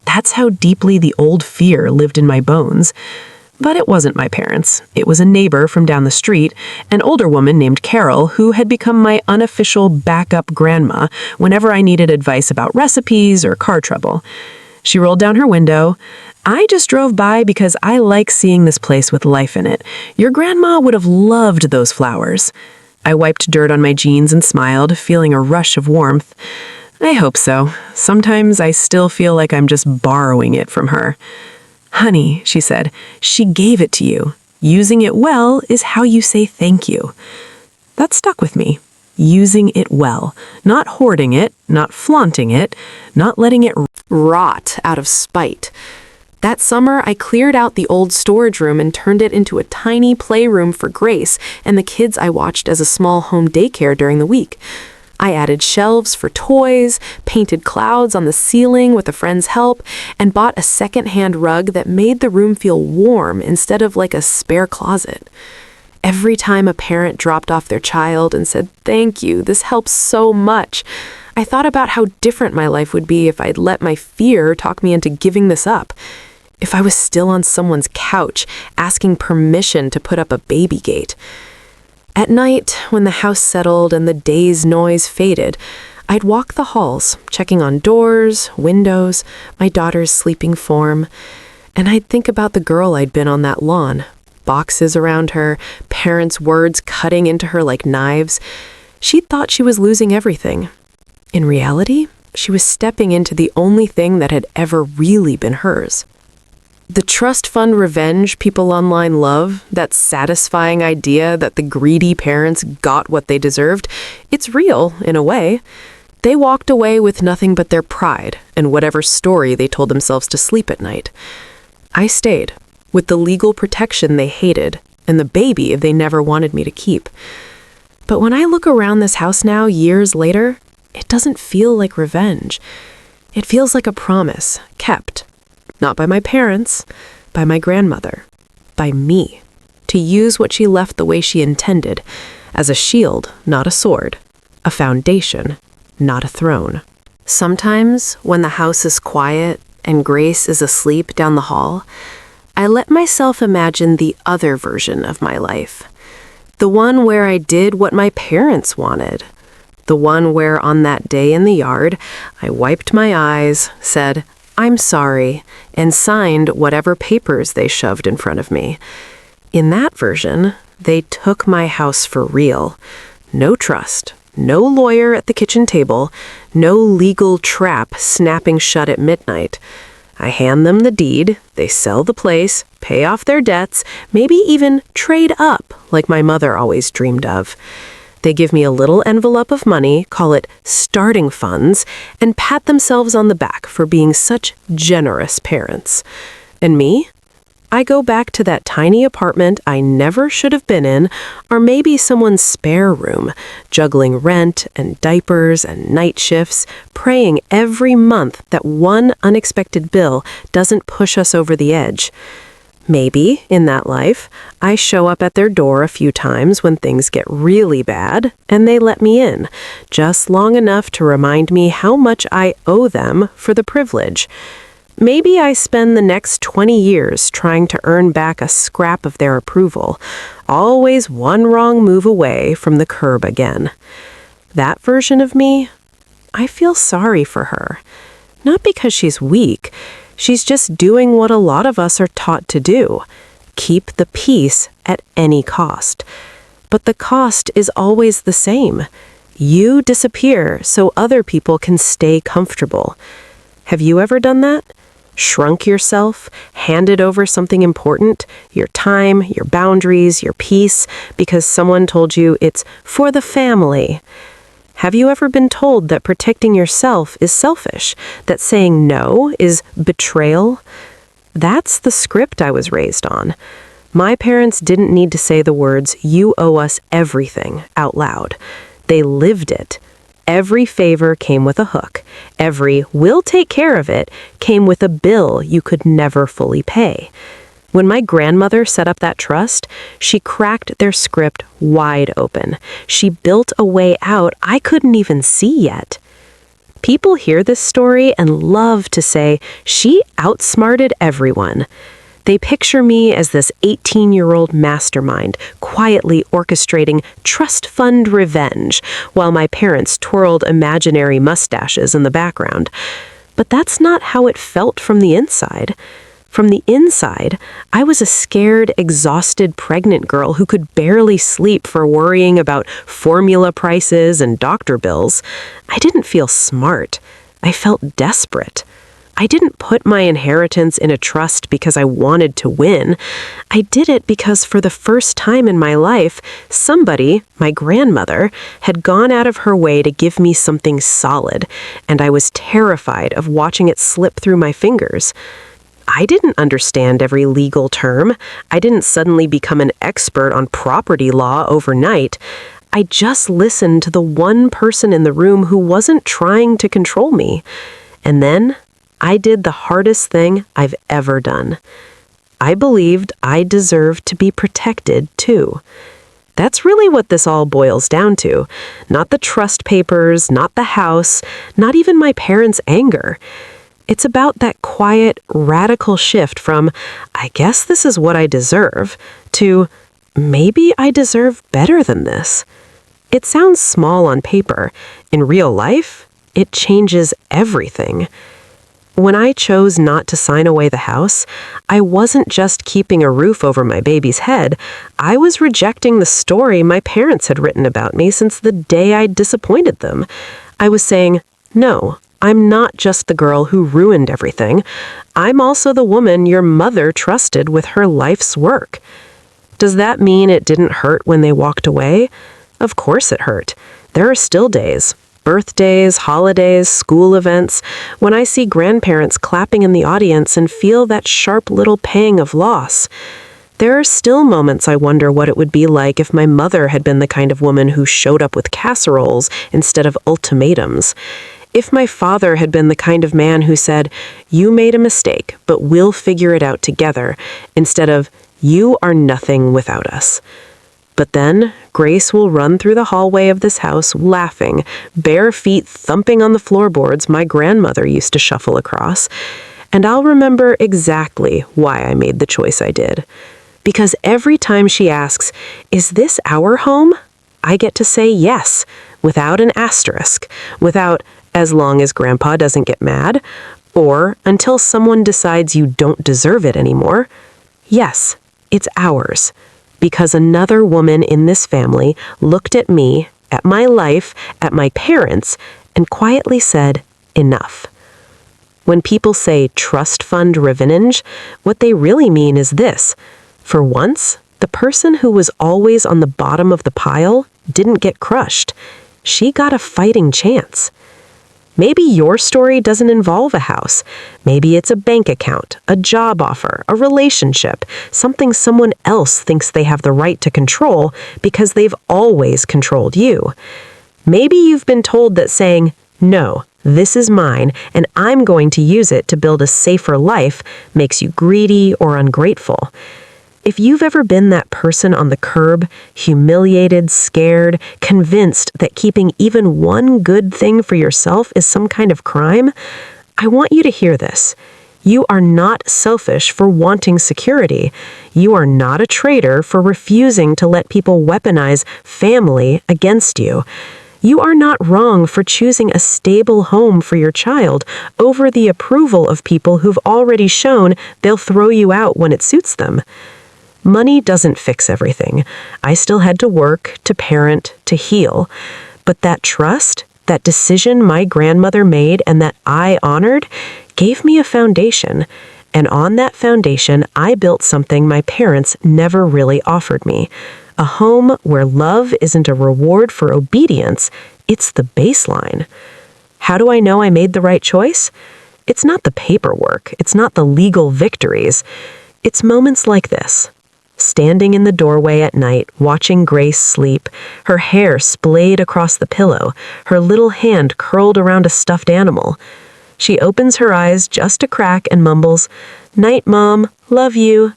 That's how deeply the old fear lived in my bones. But it wasn't my parents. It was a neighbor from down the street, an older woman named Carol, who had become my unofficial backup grandma whenever I needed advice about recipes or car trouble. She rolled down her window. "I just drove by because I like seeing this place with life in it. Your grandma would have loved those flowers." I wiped dirt on my jeans and smiled, feeling a rush of warmth. I hope so. Sometimes I still feel like I'm just borrowing it from her. "Honey," she said, "she gave it to you. Using it well is how you say thank you." That stuck with me. Using it well. Not hoarding it, not flaunting it, not letting it rot out of spite. That summer, I cleared out the old storage room and turned it into a tiny playroom for Grace and the kids I watched as a small home daycare during the week. I added shelves for toys, painted clouds on the ceiling with a friend's help, and bought a second-hand rug that made the room feel warm instead of like a spare closet. Every time a parent dropped off their child and said, "Thank you, this helps so much," I thought about how different my life would be if I'd let my fear talk me into giving this up. If I was still on someone's couch, asking permission to put up a baby gate. At night, when the house settled and the day's noise faded, I'd walk the halls, checking on doors, windows, my daughter's sleeping form, and I'd think about the girl I'd been on that lawn. Boxes around her, parents' words cutting into her like knives. She thought she was losing everything. In reality, she was stepping into the only thing that had ever really been hers. The trust fund revenge people online love, that satisfying idea that the greedy parents got what they deserved, it's real, in a way. They walked away with nothing but their pride and whatever story they told themselves to sleep at night. I stayed. with the legal protection they hated and the baby they never wanted me to keep. But when I look around this house now, years later, it doesn't feel like revenge. It feels like a promise, kept, not by my parents, by my grandmother, by me, to use what she left the way she intended, as a shield, not a sword, a foundation, not a throne. Sometimes, when the house is quiet and Grace is asleep down the hall, I let myself imagine the other version of my life. The one where I did what my parents wanted. The one where on that day in the yard, I wiped my eyes, said, "I'm sorry," and signed whatever papers they shoved in front of me. In that version, they took my house for real. No trust, no lawyer at the kitchen table, no legal trap snapping shut at midnight. I hand them the deed, they sell the place, pay off their debts, maybe even trade up, like my mother always dreamed of. They give me a little envelope of money, call it starting funds, and pat themselves on the back for being such generous parents. And me? I go back to that tiny apartment I never should have been in, or maybe someone's spare room, juggling rent and diapers and night shifts, praying every month that one unexpected bill doesn't push us over the edge. Maybe, in that life, I show up at their door a few times when things get really bad, and they let me in, just long enough to remind me how much I owe them for the privilege. Maybe I spend the next 20 years trying to earn back a scrap of their approval, always one wrong move away from the curb again. That version of me, I feel sorry for her. Not because she's weak, she's just doing what a lot of us are taught to do. Keep the peace at any cost. But the cost is always the same. You disappear so other people can stay comfortable. Have you ever done that? Shrunk yourself, handed over something important, your time, your boundaries, your peace, because someone told you it's for the family. Have you ever been told that protecting yourself is selfish, that saying no is betrayal? That's the script I was raised on. My parents didn't need to say the words, "You owe us everything," out loud. They lived it. Every favor came with a hook. Every "we'll take care of it" came with a bill you could never fully pay. When my grandmother set up that trust, she cracked their script wide open. She built a way out I couldn't even see yet. People hear this story and love to say, "She outsmarted everyone." They picture me as this 18-year-old mastermind, quietly orchestrating trust fund revenge, while my parents twirled imaginary mustaches in the background. But that's not how it felt from the inside. From the inside, I was a scared, exhausted pregnant girl who could barely sleep for worrying about formula prices and doctor bills. I didn't feel smart. I felt desperate. I didn't put my inheritance in a trust because I wanted to win. I did it because for the first time in my life, somebody, my grandmother, had gone out of her way to give me something solid, and I was terrified of watching it slip through my fingers. I didn't understand every legal term. I didn't suddenly become an expert on property law overnight. I just listened to the one person in the room who wasn't trying to control me. And then I did the hardest thing I've ever done. I believed I deserved to be protected too. That's really what this all boils down to. Not the trust papers, not the house, not even my parents' anger. It's about that quiet, radical shift from, "I guess this is what I deserve," to, "Maybe I deserve better than this." It sounds small on paper. In real life, it changes everything. When I chose not to sign away the house, I wasn't just keeping a roof over my baby's head. I was rejecting the story my parents had written about me since the day I'd disappointed them. I was saying, "No, I'm not just the girl who ruined everything. I'm also the woman your mother trusted with her life's work." Does that mean it didn't hurt when they walked away? Of course it hurt. There are still days, birthdays, holidays, school events, when I see grandparents clapping in the audience and feel that sharp little pang of loss. There are still moments I wonder what it would be like if my mother had been the kind of woman who showed up with casseroles instead of ultimatums. If my father had been the kind of man who said, "You made a mistake, but we'll figure it out together," instead of, "You are nothing without us." But then, Grace will run through the hallway of this house laughing, bare feet thumping on the floorboards my grandmother used to shuffle across, and I'll remember exactly why I made the choice I did. Because every time she asks, "Is this our home?" I get to say yes, without an asterisk, without "as long as Grandpa doesn't get mad," or "until someone decides you don't deserve it anymore." Yes, it's ours. Because another woman in this family looked at me, at my life, at my parents, and quietly said, "Enough." When people say trust fund revenge, what they really mean is this. For once, the person who was always on the bottom of the pile didn't get crushed. She got a fighting chance. Maybe your story doesn't involve a house. Maybe it's a bank account, a job offer, a relationship, something someone else thinks they have the right to control because they've always controlled you. Maybe you've been told that saying, "No, this is mine, and I'm going to use it to build a safer life," makes you greedy or ungrateful. If you've ever been that person on the curb, humiliated, scared, convinced that keeping even one good thing for yourself is some kind of crime, I want you to hear this. You are not selfish for wanting security. You are not a traitor for refusing to let people weaponize family against you. You are not wrong for choosing a stable home for your child over the approval of people who've already shown they'll throw you out when it suits them. Money doesn't fix everything. I still had to work, to parent, to heal. But that trust, that decision my grandmother made and that I honored, gave me a foundation. And on that foundation, I built something my parents never really offered me. A home where love isn't a reward for obedience, it's the baseline. How do I know I made the right choice? It's not the paperwork. It's not the legal victories. It's moments like this. Standing in the doorway at night, watching Grace sleep, her hair splayed across the pillow, her little hand curled around a stuffed animal. She opens her eyes just a crack and mumbles, "Night, Mom, love you."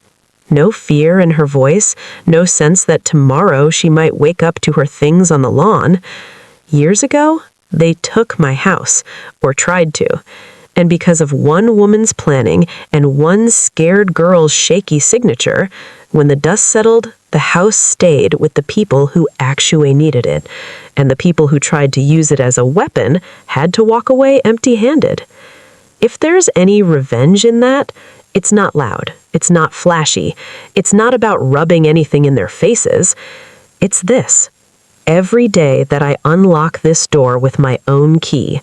No fear in her voice, no sense that tomorrow she might wake up to her things on the lawn. Years ago, they took my house, or tried to. And because of one woman's planning and one scared girl's shaky signature, when the dust settled, the house stayed with the people who actually needed it, and the people who tried to use it as a weapon had to walk away empty-handed. If there's any revenge in that, it's not loud, it's not flashy, it's not about rubbing anything in their faces. It's this. Every day that I unlock this door with my own key,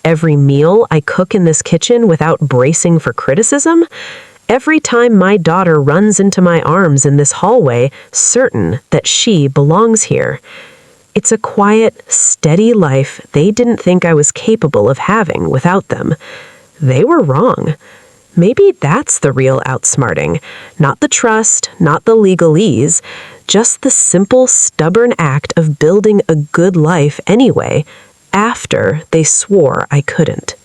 every meal I cook in this kitchen without bracing for criticism, every time my daughter runs into my arms in this hallway, certain that she belongs here. It's a quiet, steady life they didn't think I was capable of having without them. They were wrong. Maybe that's the real outsmarting. Not the trust, not the legalese, just the simple, stubborn act of building a good life anyway, after they swore I couldn't.